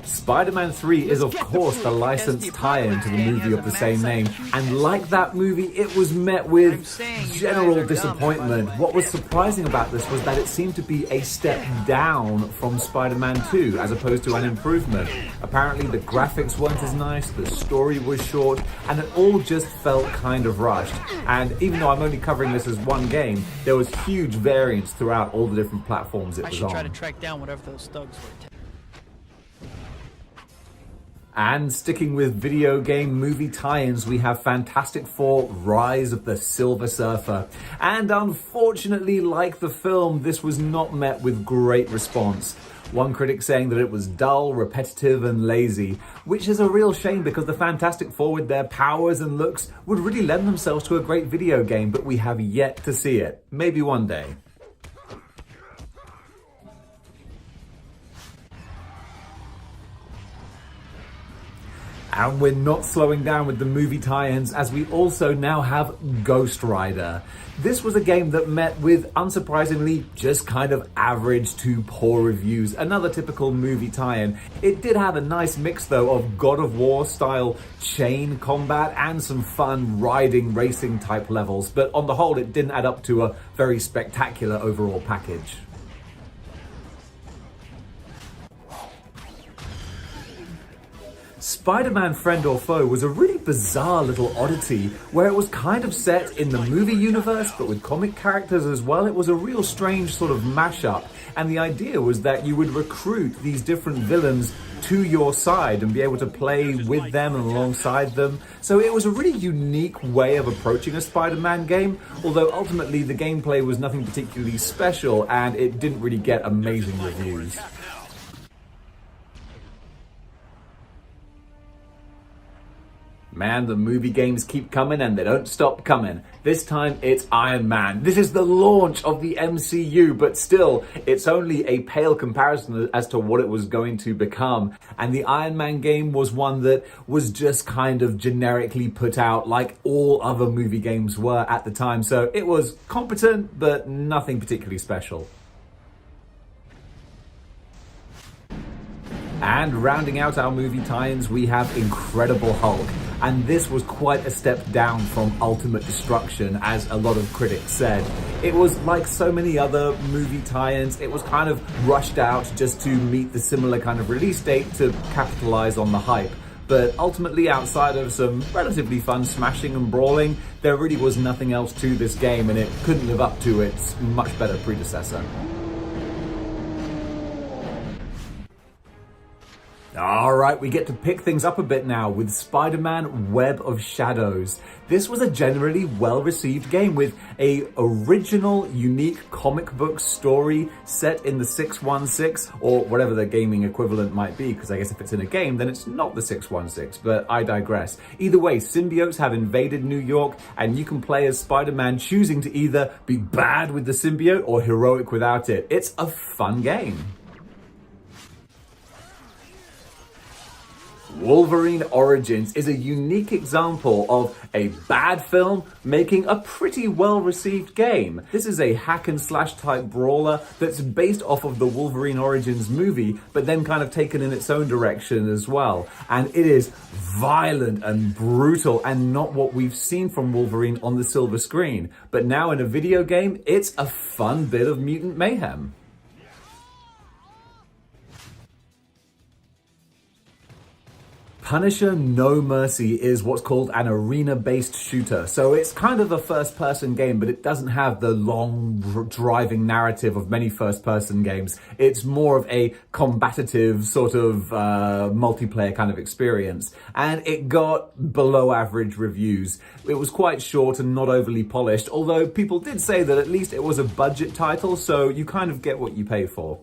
Spider-Man 3 is of course the licensed tie-in to the movie of the same name, and like that movie, it was met with general disappointment. What was surprising about this was that it seemed to be a step down from Spider-Man 2 as opposed to an improvement. Apparently the graphics weren't as nice, the story was short, and it all just felt kind of rushed. And even though I'm only covering this as one game, there was huge variance throughout all the different platforms it was on. I should try to track down whatever those thugs were. And sticking with video game movie tie-ins, we have Fantastic Four: Rise of the Silver Surfer. And unfortunately, like the film, this was not met with great response. One critic saying that it was dull, repetitive, and lazy, which is a real shame because the Fantastic Four with their powers and looks would really lend themselves to a great video game, but we have yet to see it. Maybe one day. And we're not slowing down with the movie tie-ins, as we also now have Ghost Rider. This was a game that met with, unsurprisingly, just kind of average to poor reviews. Another typical movie tie-in. It did have a nice mix though of God of War style chain combat and some fun riding racing type levels, but on the whole it didn't add up to a very spectacular overall package. Spider-Man Friend or Foe was a really bizarre little oddity where it was kind of set in the movie universe but with comic characters as well. It was a real strange sort of mashup, and the idea was that you would recruit these different villains to your side and be able to play with them and alongside them. So it was a really unique way of approaching a Spider-Man game, although ultimately the gameplay was nothing particularly special and it didn't really get amazing reviews. Man, the movie games keep coming and they don't stop coming. This time it's Iron Man. This is the launch of the MCU, but still, it's only a pale comparison as to what it was going to become. And the Iron Man game was one that was just kind of generically put out like all other movie games were at the time. So it was competent, but nothing particularly special. And rounding out our movie tie-ins, we have Incredible Hulk. And this was quite a step down from Ultimate Destruction, as a lot of critics said. It was like so many other movie tie-ins, it was kind of rushed out just to meet the similar kind of release date to capitalize on the hype. But ultimately, outside of some relatively fun smashing and brawling, there really was nothing else to this game, and it couldn't live up to its much better predecessor. Alright, we get to pick things up a bit now with Spider-Man Web of Shadows. This was a generally well-received game with a original, unique comic book story set in the 616, or whatever the gaming equivalent might be, because I guess if it's in a game, then it's not the 616, but I digress. Either way, symbiotes have invaded New York, and you can play as Spider-Man, choosing to either be bad with the symbiote or heroic without it. It's a fun game. Wolverine Origins is a unique example of a bad film making a pretty well-received game. This is a hack and slash type brawler that's based off of the Wolverine Origins movie, but then kind of taken in its own direction as well. And it is violent and brutal and not what we've seen from Wolverine on the silver screen. But now in a video game, it's a fun bit of mutant mayhem. Punisher No Mercy is what's called an arena-based shooter. So it's kind of a first-person game, but it doesn't have the long, driving narrative of many first-person games. It's more of a combative sort of multiplayer kind of experience. And it got below-average reviews. It was quite short and not overly polished, although people did say that at least it was a budget title, so you kind of get what you pay for.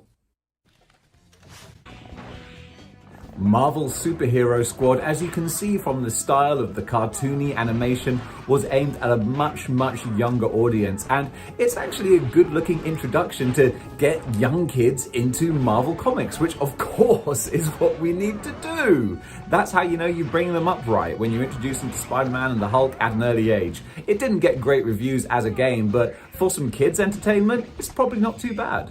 Marvel Superhero Squad, as you can see from the style of the cartoony animation, was aimed at a much younger audience, and it's actually a good looking introduction to get young kids into Marvel Comics, which of course is what we need to do. That's how you know you bring them up right, when you introduce them to Spider-Man and the Hulk at an early age. It didn't get great reviews as a game, but for some kids entertainment, it's probably not too bad.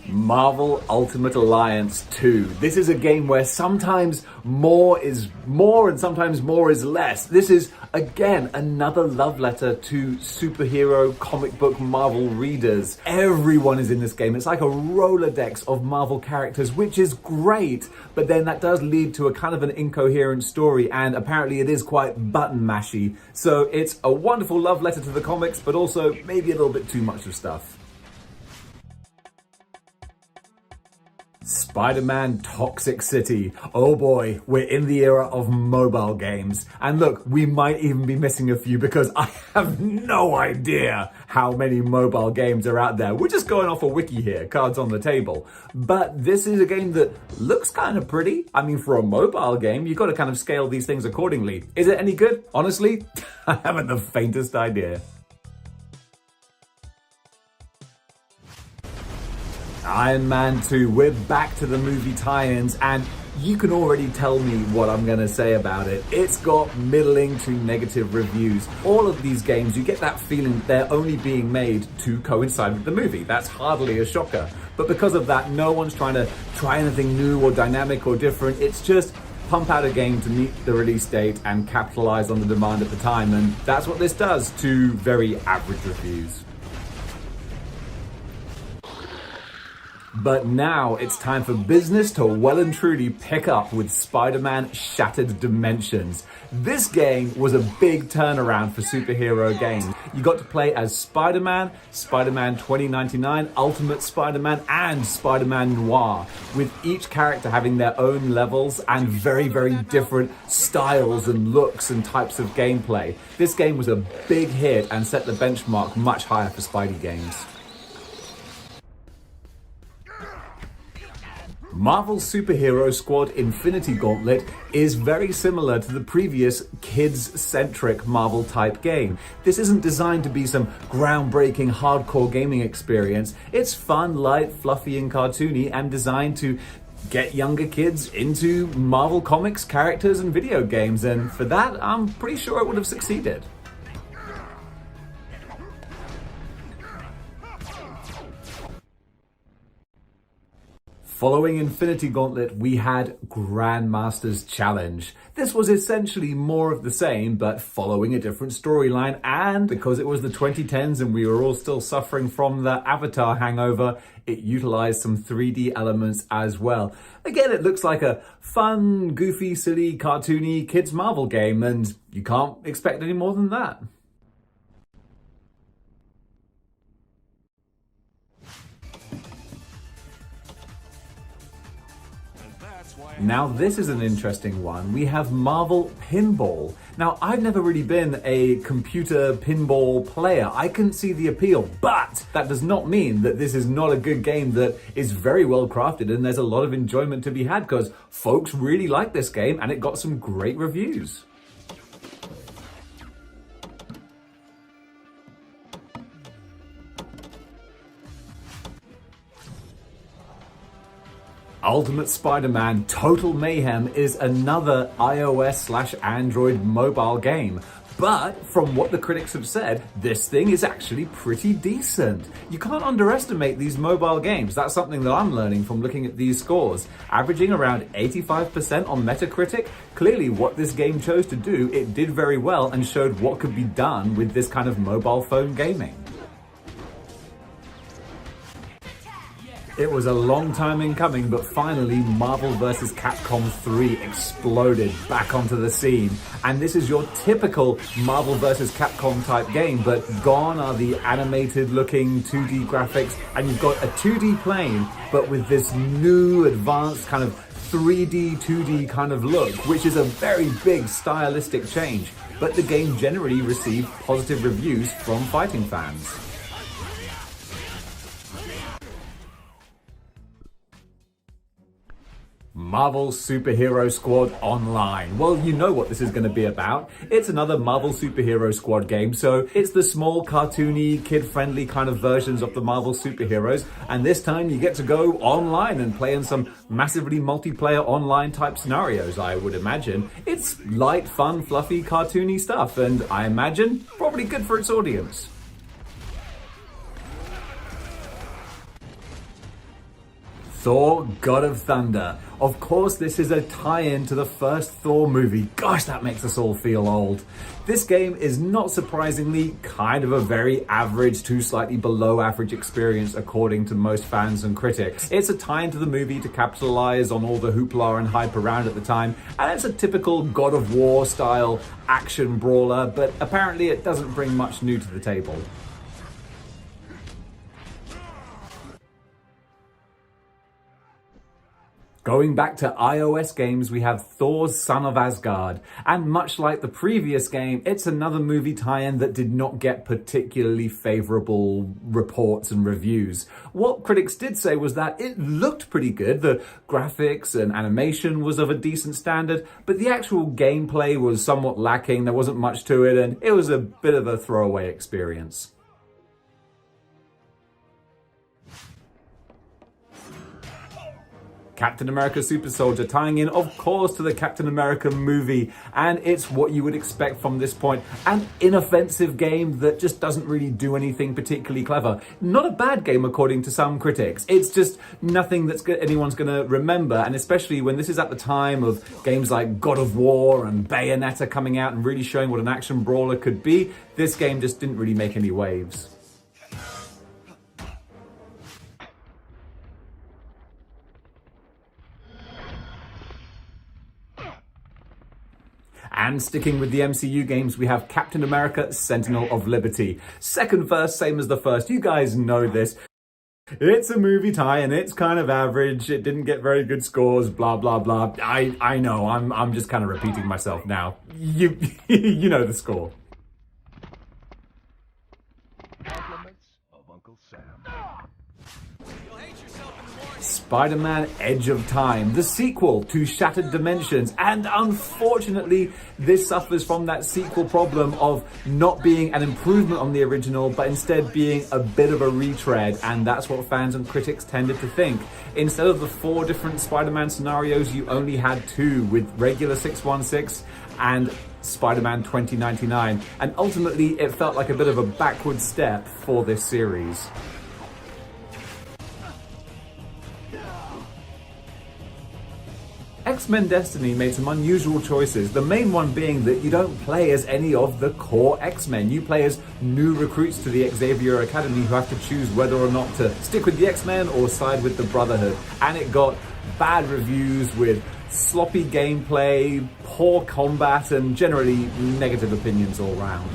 Marvel Ultimate Alliance 2. This is a game where sometimes more is more and sometimes more is less. This is, again, another love letter to superhero comic book Marvel readers. Everyone is in this game. It's like a Rolodex of Marvel characters, which is great, but then that does lead to a kind of an incoherent story, and apparently it is quite button mashy. So it's a wonderful love letter to the comics, but also maybe a little bit too much of stuff. Spider-Man Toxic City. Oh boy, we're in the era of mobile games. And look, we might even be missing a few because I have no idea how many mobile games are out there. We're just going off a wiki here, cards on the table. But this is a game that looks kind of pretty. I mean, for a mobile game, you've got to kind of scale these things accordingly. Is it any good? Honestly, I haven't the faintest idea. Iron Man 2, we're back to the movie tie-ins, and you can already tell me what I'm gonna say about it. It's got middling to negative reviews. All of these games, you get that feeling they're only being made to coincide with the movie. That's hardly a shocker. But because of that, no one's trying to try anything new or dynamic or different. It's just pump out a game to meet the release date and capitalize on the demand at the time. And that's what this does to very average reviews. But now it's time for business to well and truly pick up with Spider-Man Shattered Dimensions. This game was a big turnaround for superhero games. You got to play as Spider-Man, Spider-Man 2099, Ultimate Spider-Man, and Spider-Man Noir, with each character having their own levels and very, very different styles and looks and types of gameplay. This game was a big hit and set the benchmark much higher for Spidey games. Marvel's Superhero Squad Infinity Gauntlet is very similar to the previous kids-centric Marvel-type game. This isn't designed to be some groundbreaking hardcore gaming experience. It's fun, light, fluffy, and cartoony, and designed to get younger kids into Marvel Comics characters and video games, and for that, I'm pretty sure it would have succeeded. Following Infinity Gauntlet, we had Grandmaster's Challenge. This was essentially more of the same, but following a different storyline, and because it was the 2010s and we were all still suffering from the Avatar hangover, it utilized some 3D elements as well. Again, it looks like a fun, goofy, silly, cartoony kids Marvel game, and you can't expect any more than that. Now this is an interesting one. We have Marvel Pinball. Now I've never really been a computer pinball player. I couldn't see the appeal, but that does not mean that this is not a good game that is very well crafted and there's a lot of enjoyment to be had because folks really like this game and it got some great reviews. Ultimate Spider-Man Total Mayhem is another iOS/Android mobile game. But from what the critics have said, this thing is actually pretty decent. You can't underestimate these mobile games. That's something that I'm learning from looking at these scores. Averaging around 85% on Metacritic, clearly what this game chose to do, it did very well and showed what could be done with this kind of mobile phone gaming. It was a long time in coming, but finally Marvel vs. Capcom 3 exploded back onto the scene. And this is your typical Marvel vs. Capcom type game, but gone are the animated looking 2D graphics, and you've got a 2D plane, but with this new advanced kind of 3D, 2D kind of look, which is a very big stylistic change. But the game generally received positive reviews from fighting fans. Marvel Superhero Squad Online. Well, you know what this is going to be about. It's another Marvel Superhero Squad game, so it's the small, cartoony, kid-friendly kind of versions of the Marvel superheroes, and this time you get to go online and play in some massively multiplayer online type scenarios, I would imagine. It's light, fun, fluffy, cartoony stuff, and I imagine probably good for its audience. Thor, God of Thunder. Of course, this is a tie-in to the first Thor movie. Gosh, that makes us all feel old. This game is not surprisingly kind of a very average to slightly below average experience according to most fans and critics. It's a tie-in to the movie to capitalize on all the hoopla and hype around at the time, and it's a typical God of War style action brawler, but apparently it doesn't bring much new to the table. Going back to iOS games, we have Thor's Son of Asgard. And much like the previous game, it's another movie tie-in that did not get particularly favorable reports and reviews. What critics did say was that it looked pretty good. The graphics and animation was of a decent standard, but the actual gameplay was somewhat lacking. There wasn't much to it, and it was a bit of a throwaway experience. Captain America Super Soldier, tying in, of course, to the Captain America movie, and it's what you would expect from this point. An inoffensive game that just doesn't really do anything particularly clever. Not a bad game, according to some critics. It's just nothing that's anyone's going to remember, and especially when this is at the time of games like God of War and Bayonetta coming out and really showing what an action brawler could be, this game just didn't really make any waves. And sticking with the MCU games, we have Captain America Sentinel of Liberty. Second verse, same as the first. You guys know this. It's a movie tie and it's kind of average. It didn't get very good scores, blah, blah, blah. I know, I'm just kind of repeating myself now. You know the score. Compliments of Uncle Sam. Spider-Man Edge of Time, the sequel to Shattered Dimensions, and unfortunately this suffers from that sequel problem of not being an improvement on the original but instead being a bit of a retread, and that's what fans and critics tended to think. Instead of the 4 different Spider-Man scenarios, you only had 2, with regular 616 and Spider-Man 2099, and ultimately it felt like a bit of a backward step for this series. X-Men Destiny made some unusual choices, the main one being that you don't play as any of the core X-Men. You play as new recruits to the Xavier Academy who have to choose whether or not to stick with the X-Men or side with the Brotherhood. And it got bad reviews with sloppy gameplay, poor combat, and generally negative opinions all round.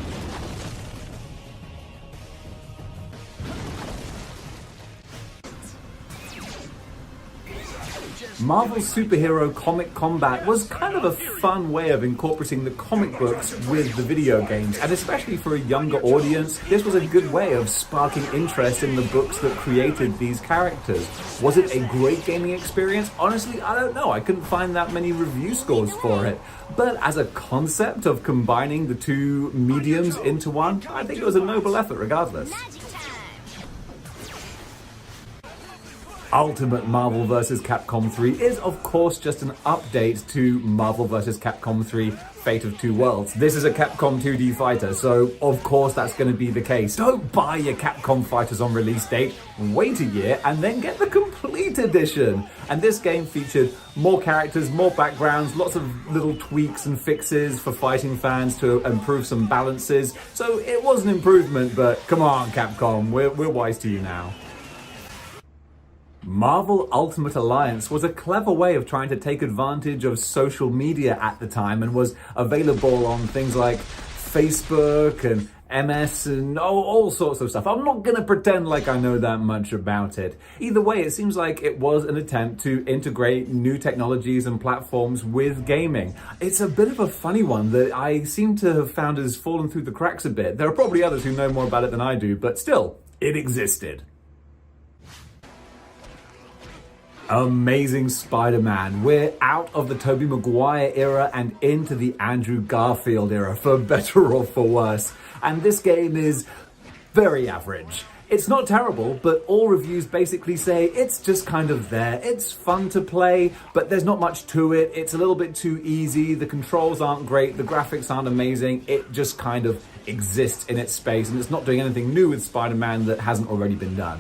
Marvel's superhero comic combat was kind of a fun way of incorporating the comic books with the video games, and especially for a younger audience, this was a good way of sparking interest in the books that created these characters. Was it a great gaming experience? Honestly, I don't know. I couldn't find that many review scores for it. But as a concept of combining the two mediums into one, I think it was a noble effort regardless. Ultimate Marvel vs. Capcom 3 is of course just an update to Marvel vs. Capcom 3 Fate of Two Worlds. This is a Capcom 2D fighter, so of course that's going to be the case. Don't buy your Capcom fighters on release date, wait a year and then get the complete edition. And this game featured more characters, more backgrounds, lots of little tweaks and fixes for fighting fans to improve some balances. So it was an improvement, but come on Capcom, we're wise to you now. Marvel Ultimate Alliance was a clever way of trying to take advantage of social media at the time and was available on things like Facebook and MS and all sorts of stuff. I'm not going to pretend like I know that much about it. Either way, it seems like it was an attempt to integrate new technologies and platforms with gaming. It's a bit of a funny one that I seem to have found has fallen through the cracks a bit. There are probably others who know more about it than I do, but still, it existed. Amazing Spider-Man. We're out of the Tobey Maguire era and into the Andrew Garfield era, for better or for worse. And this game is very average. It's not terrible, but all reviews basically say it's just kind of there. It's fun to play, but there's not much to it. It's a little bit too easy. The controls aren't great. The graphics aren't amazing. It just kind of exists in its space, and it's not doing anything new with Spider-Man that hasn't already been done.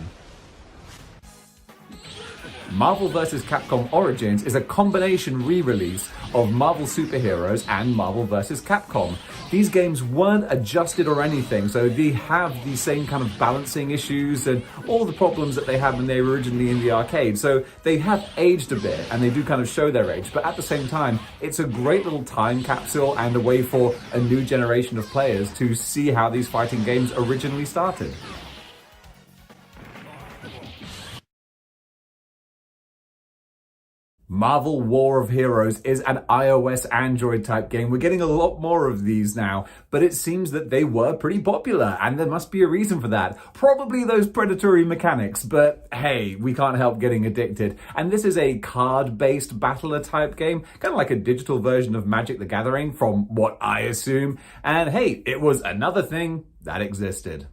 Marvel vs. Capcom Origins is a combination re-release of Marvel Superheroes and Marvel vs. Capcom. These games weren't adjusted or anything, so they have the same kind of balancing issues and all the problems that they had when they were originally in the arcade. So they have aged a bit and they do kind of show their age, but at the same time, it's a great little time capsule and a way for a new generation of players to see how these fighting games originally started. Marvel War of Heroes is an iOS Android type game. We're getting a lot more of these now, but it seems that they were pretty popular and there must be a reason for that. Probably those predatory mechanics, but hey, we can't help getting addicted. And this is a card-based battler type game, kind of like a digital version of Magic the Gathering from what I assume. And hey, it was another thing that existed.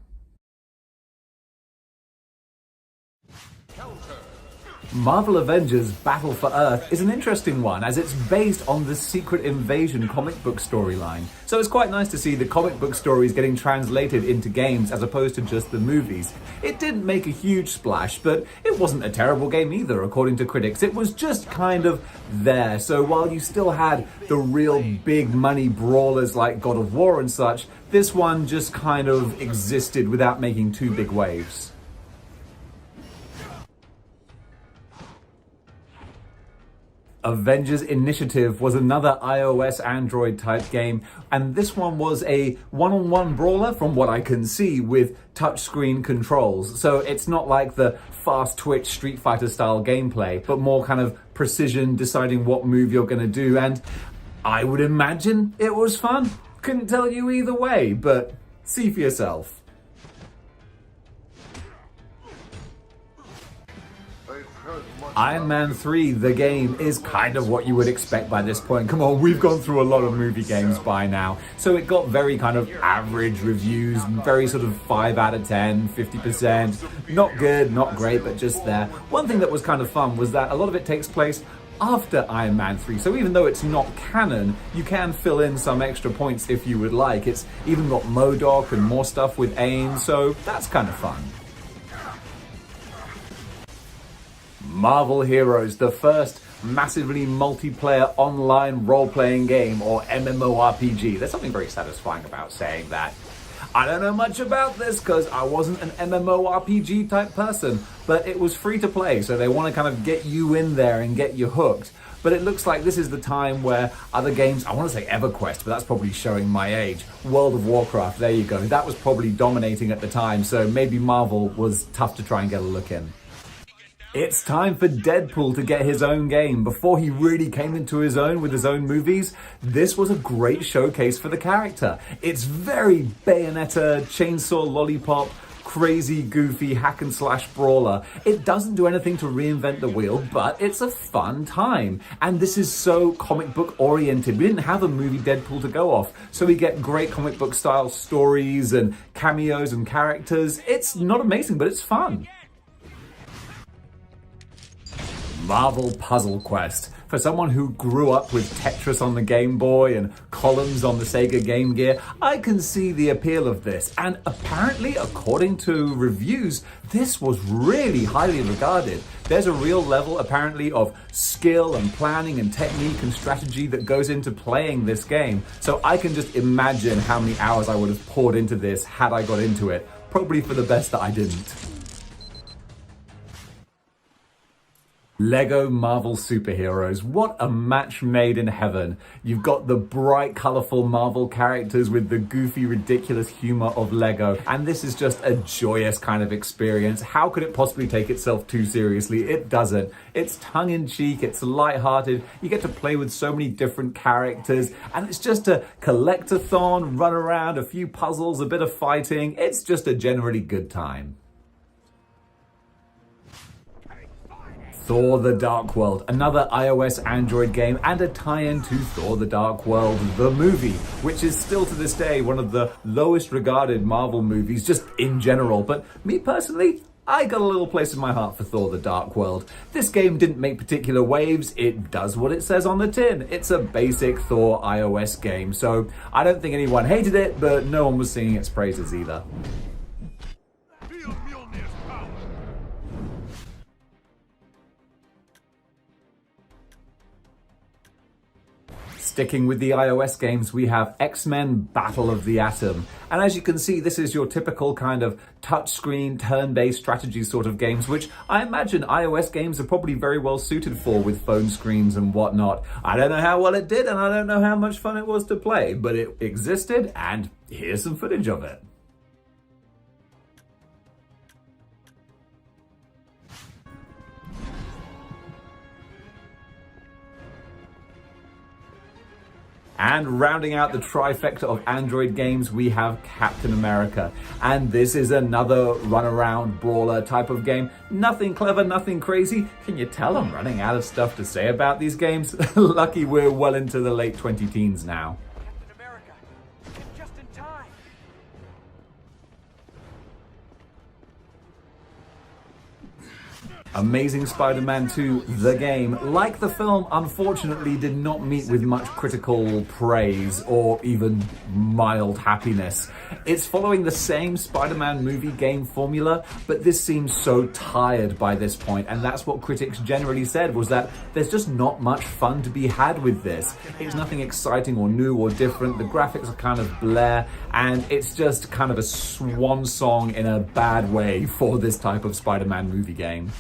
Marvel Avengers Battle for Earth is an interesting one as it's based on the Secret Invasion comic book storyline. So it's quite nice to see the comic book stories getting translated into games as opposed to just the movies. It didn't make a huge splash, but it wasn't a terrible game either, according to critics. It was just kind of there. So while you still had the real big money brawlers like God of War and such, this one just kind of existed without making too big waves. Avengers Initiative was another iOS Android type game, and this one was a one-on-one brawler from what I can see with touchscreen controls. So it's not like the fast twitch Street Fighter style gameplay, but more kind of precision, deciding what move you're going to do, and I would imagine it was fun. Couldn't tell you either way, but see for yourself. Iron Man 3, the game, is kind of what you would expect by this point. Come on, we've gone through a lot of movie games by now. So it got very kind of average reviews, very sort of 5 out of 10, 50%. Not good, not great, but just there. One thing that was kind of fun was that a lot of it takes place after Iron Man 3. So even though it's not canon, you can fill in some extra points if you would like. It's even got MODOK and more stuff with AIM, so that's kind of fun. Marvel Heroes, the first massively multiplayer online role-playing game, or MMORPG. There's something very satisfying about saying that. I don't know much about this because I wasn't an MMORPG type person, but it was free to play, so they want to kind of get you in there and get you hooked. But it looks like this is the time where other games, I want to say EverQuest, but that's probably showing my age. World of Warcraft, there you go. That was probably dominating at the time, so maybe Marvel was tough to try and get a look in. It's time for Deadpool to get his own game. Before he really came into his own with his own movies, this was a great showcase for the character. It's very Bayonetta, chainsaw lollipop, crazy, goofy, hack and slash brawler. It doesn't do anything to reinvent the wheel, but it's a fun time. And this is so comic book oriented. We didn't have a movie Deadpool to go off, so we get great comic book style stories and cameos and characters. It's not amazing, but it's fun. Marvel Puzzle Quest. For someone who grew up with Tetris on the Game Boy and columns on the Sega Game Gear, I can see the appeal of this. And apparently, according to reviews, this was really highly regarded. There's a real level, apparently, of skill and planning and technique and strategy that goes into playing this game. So I can just imagine how many hours I would have poured into this had I got into it. Probably for the best that I didn't. Lego Marvel Superheroes. What a match made in heaven. You've got the bright, colorful Marvel characters with the goofy, ridiculous humor of Lego. And this is just a joyous kind of experience. How could it possibly take itself too seriously? It doesn't. It's tongue-in-cheek, it's lighthearted. You get to play with so many different characters. And it's just a collectathon, run around, a few puzzles, a bit of fighting. It's just a generally good time. Thor: The Dark World, another iOS Android game and a tie-in to Thor: The Dark World, the movie, which is still to this day one of the lowest regarded Marvel movies just in general. But me personally, I got a little place in my heart for Thor: The Dark World. This game didn't make particular waves. It does what it says on the tin. It's a basic Thor iOS game. So I don't think anyone hated it, but no one was singing its praises either. Sticking with the iOS games, we have X-Men Battle of the Atom. And as you can see, this is your typical kind of touchscreen, turn-based strategy sort of games, which I imagine iOS games are probably very well suited for with phone screens and whatnot. I don't know how well it did, and I don't know how much fun it was to play, but it existed, and here's some footage of it. And rounding out the trifecta of Android games, we have Captain America. And this is another run-around brawler type of game. Nothing clever, nothing crazy. Can you tell I'm running out of stuff to say about these games? Lucky we're well into the late 20-teens now. Captain America, just in time. Amazing Spider-Man 2, the game, like the film, unfortunately did not meet with much critical praise or even mild happiness. It's following the same Spider-Man movie game formula, but this seems so tired by this point, and that's what critics generally said, was that there's just not much fun to be had with this. It's nothing exciting or new or different, the graphics are kind of bleh, and it's just kind of a swan song in a bad way for this type of Spider-Man movie game.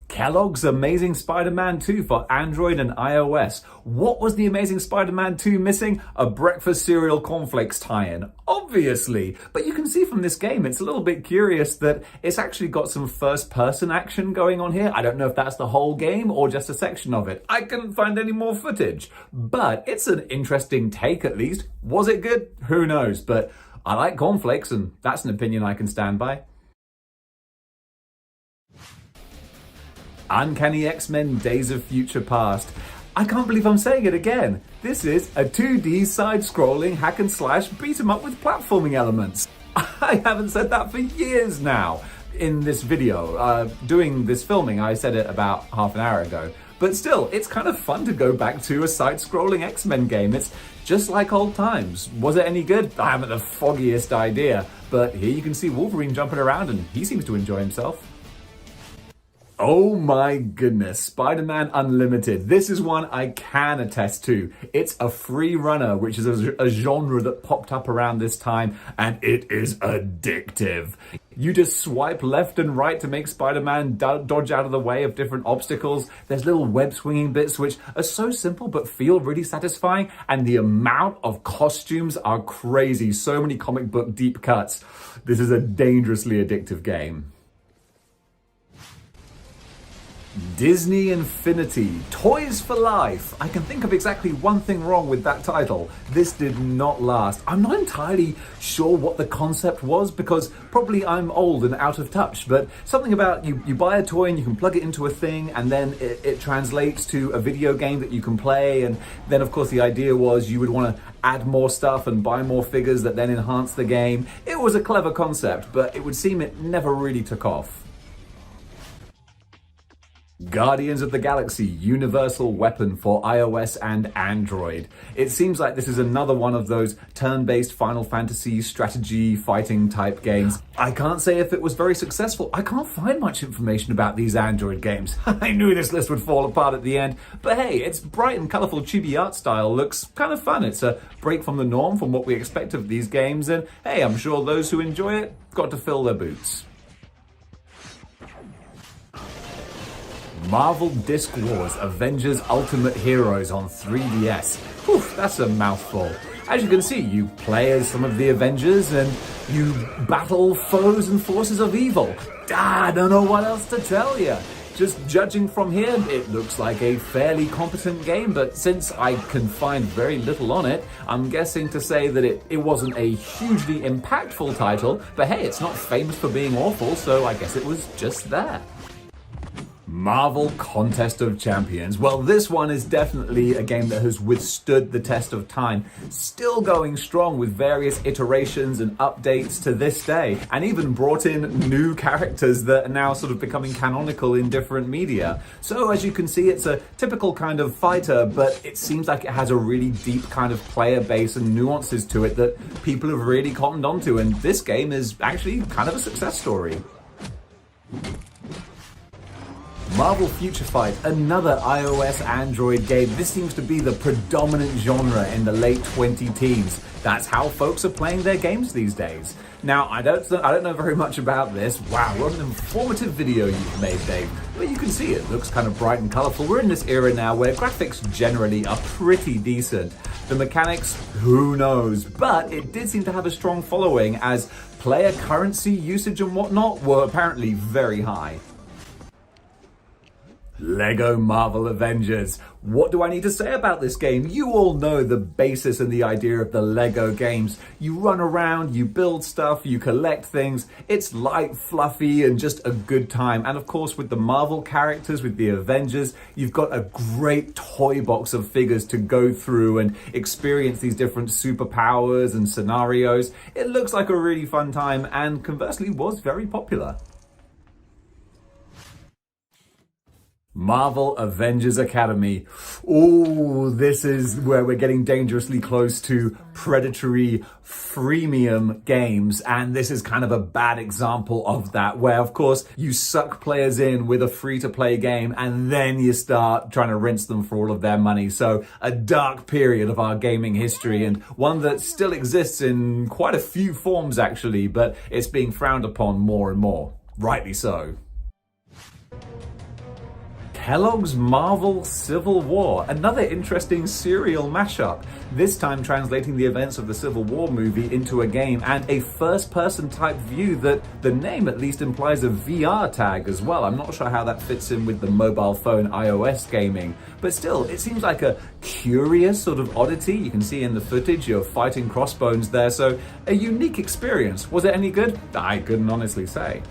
Kellogg's Amazing Spider-Man 2 for Android and iOS. What was the Amazing Spider-Man 2 missing? A breakfast cereal cornflakes tie-in. Obviously! But you can see from this game, it's a little bit curious that it's actually got some first-person action going on here. I don't know if that's the whole game or just a section of it. I couldn't find any more footage. But it's an interesting take at least. Was it good? Who knows? But I like cornflakes, and that's an opinion I can stand by. Uncanny X-Men Days of Future Past. I can't believe I'm saying it again. This is a 2D side-scrolling hack and slash beat 'em up with platforming elements. I haven't said that for years now. In this video, doing this filming, I said it about half an hour ago. But still, it's kind of fun to go back to a side-scrolling X-Men game. It's just like old times. Was it any good? I haven't the foggiest idea. But here you can see Wolverine jumping around and he seems to enjoy himself. Oh my goodness, Spider-Man Unlimited. This is one I can attest to. It's a free runner, which is a genre that popped up around this time, and it is addictive. You just swipe left and right to make Spider-Man dodge out of the way of different obstacles. There's little web swinging bits which are so simple but feel really satisfying, and the amount of costumes are crazy. So many comic book deep cuts. This is a dangerously addictive game. Disney Infinity, Toys for Life. I can think of exactly one thing wrong with that title. This did not last. I'm not entirely sure what the concept was because probably I'm old and out of touch, but something about you buy a toy and you can plug it into a thing and then it translates to a video game that you can play, and then of course the idea was you would want to add more stuff and buy more figures that then enhance the game. It was a clever concept, but it would seem it never really took off. Guardians of the Galaxy Universal Weapon for iOS and Android. It seems like this is another one of those turn-based Final Fantasy strategy fighting type games. I can't say if it was very successful. I can't find much information about these Android games. I knew this list would fall apart at the end, but hey, its bright and colourful chibi art style looks kind of fun. It's a break from the norm from what we expect of these games, and hey, I'm sure those who enjoy it got to fill their boots. Marvel Disc Wars Avengers Ultimate Heroes on 3DS. Whew, that's a mouthful. As you can see, you play as some of the Avengers and you battle foes and forces of evil. I don't know what else to tell you. Just judging from here, it looks like a fairly competent game, but since I can find very little on it, I'm guessing to say that it wasn't a hugely impactful title, but hey, it's not famous for being awful, so I guess it was just there. Marvel Contest of Champions. Well, this one is definitely a game that has withstood the test of time, still going strong with various iterations and updates to this day, and even brought in new characters that are now sort of becoming canonical in different media. So as you can see, it's a typical kind of fighter, but it seems like it has a really deep kind of player base and nuances to it that people have really cottoned onto, and this game is actually kind of a success story. Marvel Future Fight, another iOS Android game. This seems to be the predominant genre in the late 20-teens. That's how folks are playing their games these days. Now, I don't know very much about this. Wow, what an informative video you've made, Dave. But you can see it looks kind of bright and colorful. We're in this era now where graphics generally are pretty decent. The mechanics, who knows? But it did seem to have a strong following as player currency usage and whatnot were apparently very high. Lego Marvel Avengers. What do I need to say about this game? You all know the basis and the idea of the Lego games. You run around, you build stuff, you collect things. It's light, fluffy, and just a good time. And of course, with the Marvel characters, with the Avengers, you've got a great toy box of figures to go through and experience these different superpowers and scenarios. It looks like a really fun time and conversely was very popular. Marvel Avengers Academy. Ooh, this is where we're getting dangerously close to predatory freemium games, and this is kind of a bad example of that, where of course you suck players in with a free-to-play game and then you start trying to rinse them for all of their money. So a dark period of our gaming history, and one that still exists in quite a few forms actually, but it's being frowned upon more and more. Rightly so. Kellogg's Marvel Civil War, another interesting serial mashup, this time translating the events of the Civil War movie into a game and a first-person type view that the name at least implies a VR tag as well. I'm not sure how that fits in with the mobile phone iOS gaming, but still, it seems like a curious sort of oddity. You can see in the footage you're fighting crossbones there, so a unique experience. Was it any good? I couldn't honestly say.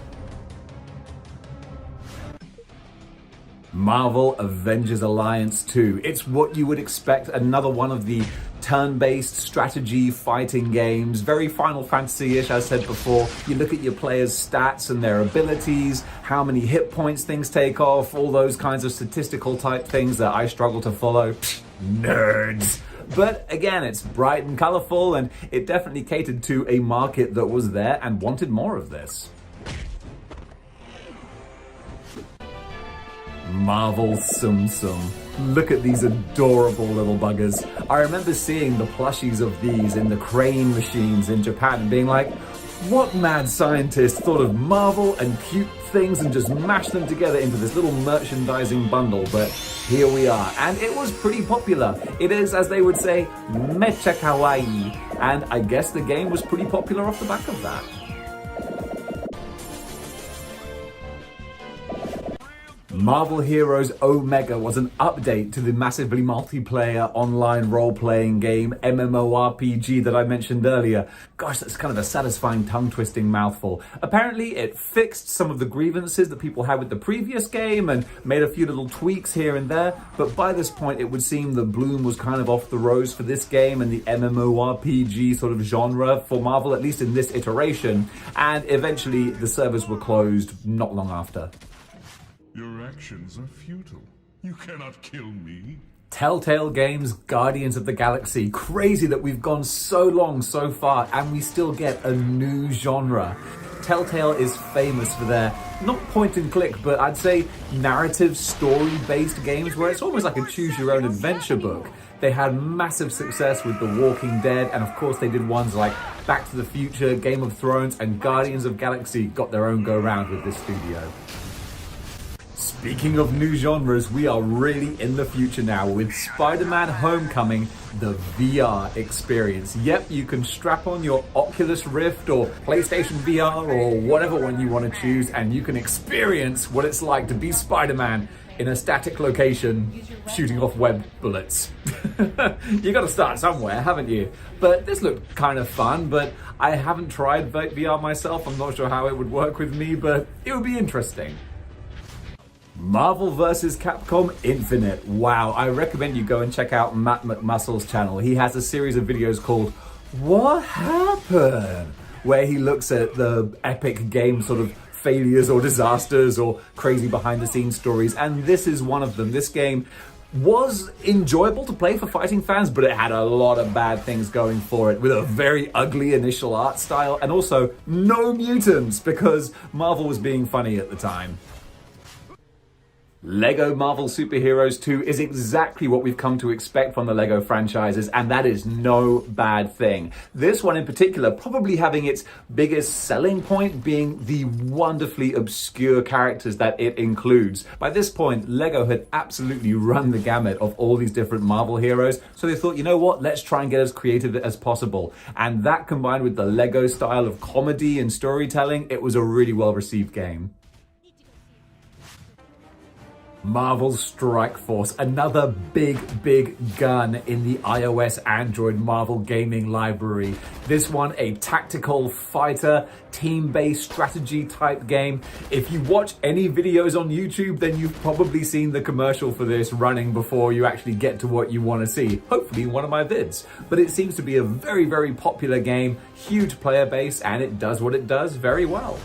Marvel Avengers Alliance 2. It's what you would expect, another one of the turn-based strategy fighting games, very Final Fantasy-ish, as I said before. You look at your players' stats and their abilities, how many hit points things take off, all those kinds of statistical type things that I struggle to follow. Nerds! But again, it's bright and colorful, and it definitely catered to a market that was there and wanted more of this. Marvel Tsum Tsum. Look at these adorable little buggers. I remember seeing the plushies of these in the crane machines in Japan and being like, what mad scientist thought of Marvel and cute things and just mashed them together into this little merchandising bundle? But here we are, and it was pretty popular. It is, as they would say, mecha kawaii, and I guess the game was pretty popular off the back of that. Marvel Heroes Omega was an update to the massively multiplayer online role-playing game MMORPG that I mentioned earlier. Gosh, that's kind of a satisfying tongue-twisting mouthful. Apparently, it fixed some of the grievances that people had with the previous game and made a few little tweaks here and there, but by this point, it would seem the bloom was kind of off the rose for this game and the MMORPG sort of genre for Marvel, at least in this iteration, and eventually the servers were closed not long after. Your actions are futile. You cannot kill me. Telltale Games Guardians of the Galaxy. Crazy that we've gone so long so far and we still get a new genre. Telltale is famous for their, not point and click, but I'd say narrative story-based games where it's almost like a choose-your-own adventure book. They had massive success with The Walking Dead, and of course they did ones like Back to the Future, Game of Thrones, and Guardians of Galaxy got their own go-round with this studio. Speaking of new genres, we are really in the future now with Spider-Man Homecoming, the VR experience. Yep, you can strap on your Oculus Rift or PlayStation VR or whatever one you want to choose, and you can experience what it's like to be Spider-Man in a static location shooting off web bullets. You got to start somewhere, haven't you? But this looked kind of fun, but I haven't tried VR myself. I'm not sure how it would work with me, but it would be interesting. Marvel vs. Capcom Infinite. Wow, I recommend you go and check out Matt McMuscle's channel. He has a series of videos called What Happened? Where he looks at the epic game sort of failures or disasters or crazy behind the scenes stories, and this is one of them. This game was enjoyable to play for fighting fans, but it had a lot of bad things going for it, with a very ugly initial art style and also no mutants because Marvel was being funny at the time. Lego Marvel Superheroes 2 is exactly what we've come to expect from the Lego franchises, and that is no bad thing. This one in particular probably having its biggest selling point being the wonderfully obscure characters that it includes. By this point, Lego had absolutely run the gamut of all these different Marvel heroes, so they thought, you know what, let's try and get as creative as possible. And that combined with the Lego style of comedy and storytelling, it was a really well-received game. Marvel Strike Force, another big gun in the iOS Android Marvel gaming library. This one, a tactical fighter, team-based strategy type game. If you watch any videos on YouTube, then you've probably seen the commercial for this running before you actually get to what you want to see. Hopefully in one of my vids. But it seems to be a very popular game, huge player base, and it does what it does very well.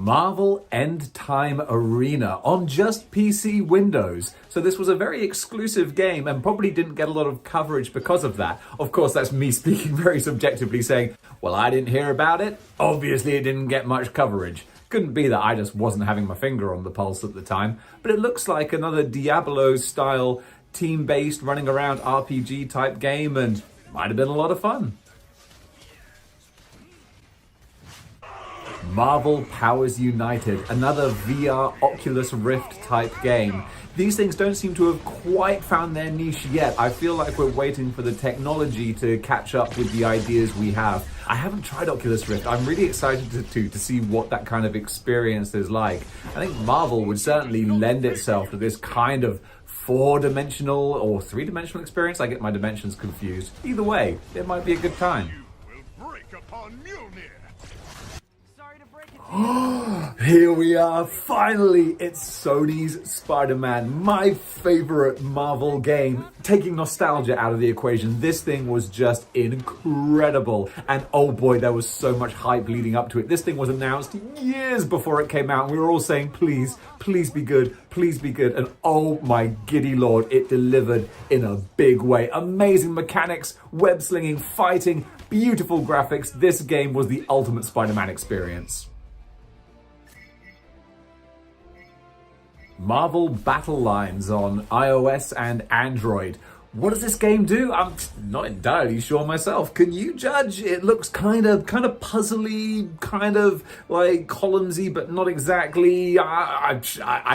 Marvel End Time Arena on just PC Windows. So this was a very exclusive game and probably didn't get a lot of coverage because of that. Of course, that's me speaking very subjectively saying, well, I didn't hear about it. Obviously, it didn't get much coverage. Couldn't be that I just wasn't having my finger on the pulse at the time. But it looks like another Diablo-style team-based running around RPG type game and might have been a lot of fun. Marvel Powers United, another VR Oculus Rift type game. These things don't seem to have quite found their niche yet. I feel like we're waiting for the technology to catch up with the ideas we have. I haven't tried Oculus Rift. I'm really excited to see what that kind of experience is like. I think Marvel would certainly lend itself to this kind of four-dimensional or three-dimensional experience. I get my dimensions confused. Either way, it might be a good time. Will break upon Mjolnir. Sorry to break it to you. Here we are, finally! It's Sony's Spider-Man, my favorite Marvel game. Taking nostalgia out of the equation, this thing was just incredible. And oh boy, there was so much hype leading up to it. This thing was announced years before it came out, and we were all saying, please, please be good, please be good. And oh my giddy lord, it delivered in a big way. Amazing mechanics, web-slinging, fighting, beautiful graphics. This game was the ultimate Spider-Man experience. Marvel Battle Lines on iOS and Android. What does this game do? I'm not entirely sure myself. Can you judge? It looks kind of puzzly, kind of like columnsy, but not exactly. I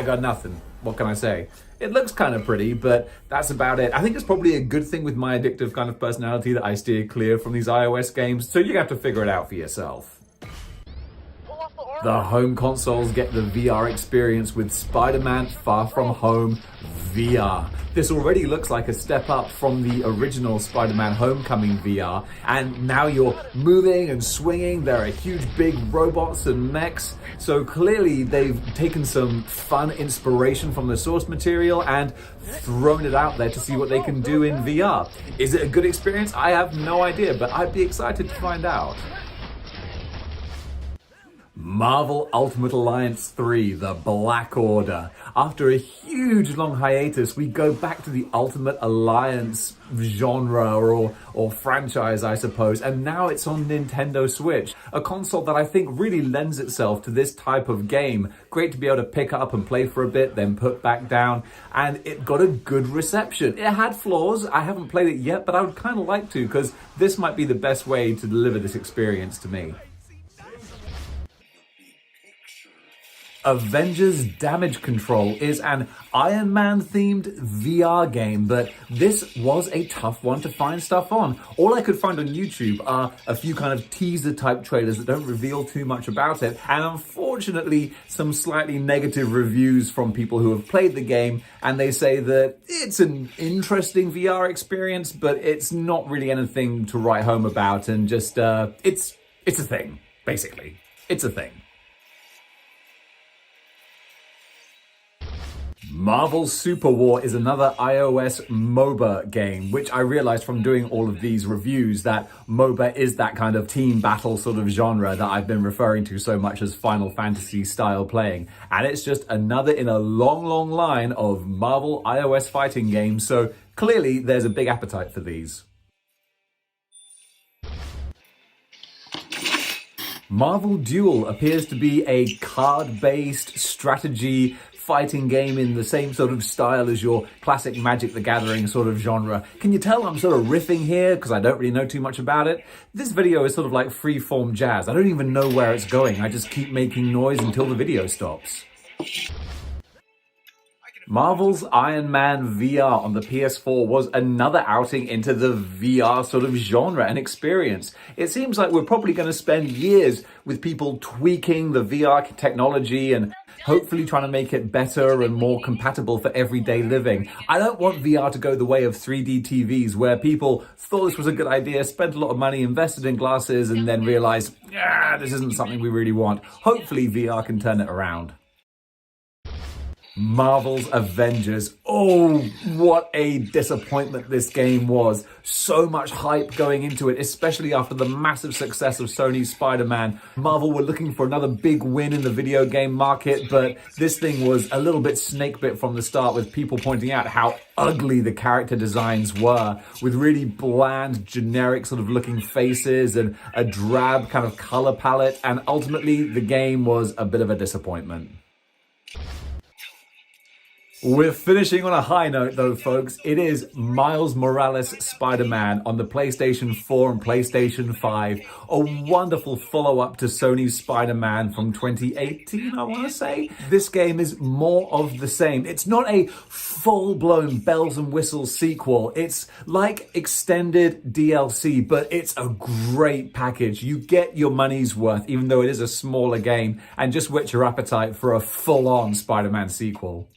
got nothing. What can I say? It looks kind of pretty, but that's about it. I think it's probably a good thing with my addictive kind of personality that I steer clear from these iOS games, so you have to figure it out for yourself. The home consoles get the VR experience with Spider-Man Far From Home VR. This already looks like a step up from the original Spider-Man Homecoming VR, and now you're moving and swinging. There are huge big robots and mechs, so clearly they've taken some fun inspiration from the source material and thrown it out there to see what they can do in VR. Is it a good experience? I have no idea, but I'd be excited to find out. Marvel Ultimate Alliance 3, The Black Order. After a huge long hiatus, we go back to the Ultimate Alliance genre or franchise, I suppose, and now it's on Nintendo Switch, a console that I think really lends itself to this type of game. Great to be able to pick up and play for a bit, then put back down, and it got a good reception. It had flaws. I haven't played it yet, but I would kind of like to, because this might be the best way to deliver this experience to me. Avengers Damage Control is an Iron Man themed VR game, but this was a tough one to find stuff on. All I could find on YouTube are a few kind of teaser type trailers that don't reveal too much about it, and unfortunately some slightly negative reviews from people who have played the game, and they say that it's an interesting VR experience, but it's not really anything to write home about, and just it's a thing, basically. It's a thing. Marvel Super War is another iOS MOBA game, which I realized from doing all of these reviews that MOBA is that kind of team battle sort of genre that I've been referring to so much as Final Fantasy style playing. And it's just another in a long, long line of Marvel iOS fighting games, so clearly there's a big appetite for these. Marvel Duel appears to be a card-based strategy fighting game in the same sort of style as your classic Magic the Gathering sort of genre. Can you tell I'm sort of riffing here because I don't really know too much about it? This video is sort of like free-form jazz. I don't even know where it's going. I just keep making noise until the video stops. Marvel's Iron Man VR on the PS4 was another outing into the VR sort of genre and experience. It seems like we're probably going to spend years with people tweaking the VR technology and hopefully trying to make it better and more compatible for everyday living. I don't want VR to go the way of 3D TVs where people thought this was a good idea, spent a lot of money, invested in glasses, and then realized, yeah, this isn't something we really want. Hopefully VR can turn it around. Marvel's Avengers. Oh, what a disappointment this game was. So much hype going into it, especially after the massive success of Sony's Spider-Man. Marvel were looking for another big win in the video game market, but this thing was a little bit snakebit from the start, with people pointing out how ugly the character designs were, with really bland, generic sort of looking faces and a drab kind of color palette, and ultimately the game was a bit of a disappointment. We're finishing on a high note though, folks. It is Miles Morales Spider-Man on the PlayStation 4 and PlayStation 5. A wonderful follow-up to Sony's Spider-Man from 2018, I want to say. This game is more of the same. It's not a full-blown bells and whistles sequel. It's like extended DLC, but it's a great package. You get your money's worth, even though it is a smaller game, and just whet your appetite for a full-on Spider-Man sequel.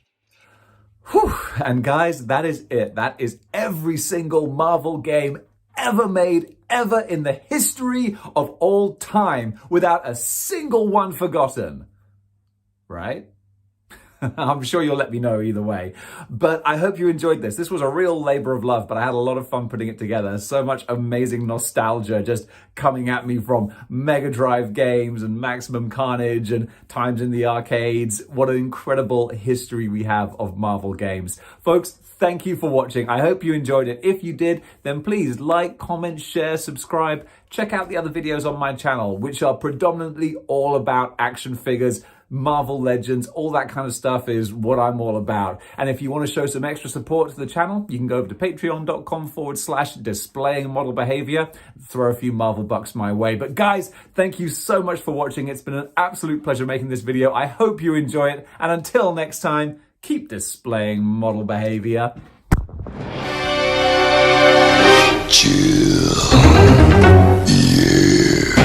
Whew. And guys, that is it. That is every single Marvel game ever made, ever in the history of all time, without a single one forgotten. Right? I'm sure you'll let me know either way. But I hope you enjoyed this. This was a real labor of love, but I had a lot of fun putting it together. So much amazing nostalgia just coming at me from Mega Drive games and Maximum Carnage and times in the arcades. What an incredible history we have of Marvel games. Folks, thank you for watching. I hope you enjoyed it. If you did, then please like, comment, share, subscribe. Check out the other videos on my channel, which are predominantly all about action figures, Marvel Legends, all that kind of stuff is what I'm all about. And if you want to show some extra support to the channel, you can go over to patreon.com/displaying model behavior, throw a few Marvel bucks my way. But guys, thank you so much for watching. It's been an absolute pleasure making this video. I hope you enjoy it. And until next time, keep displaying model behavior. Chill. Yeah.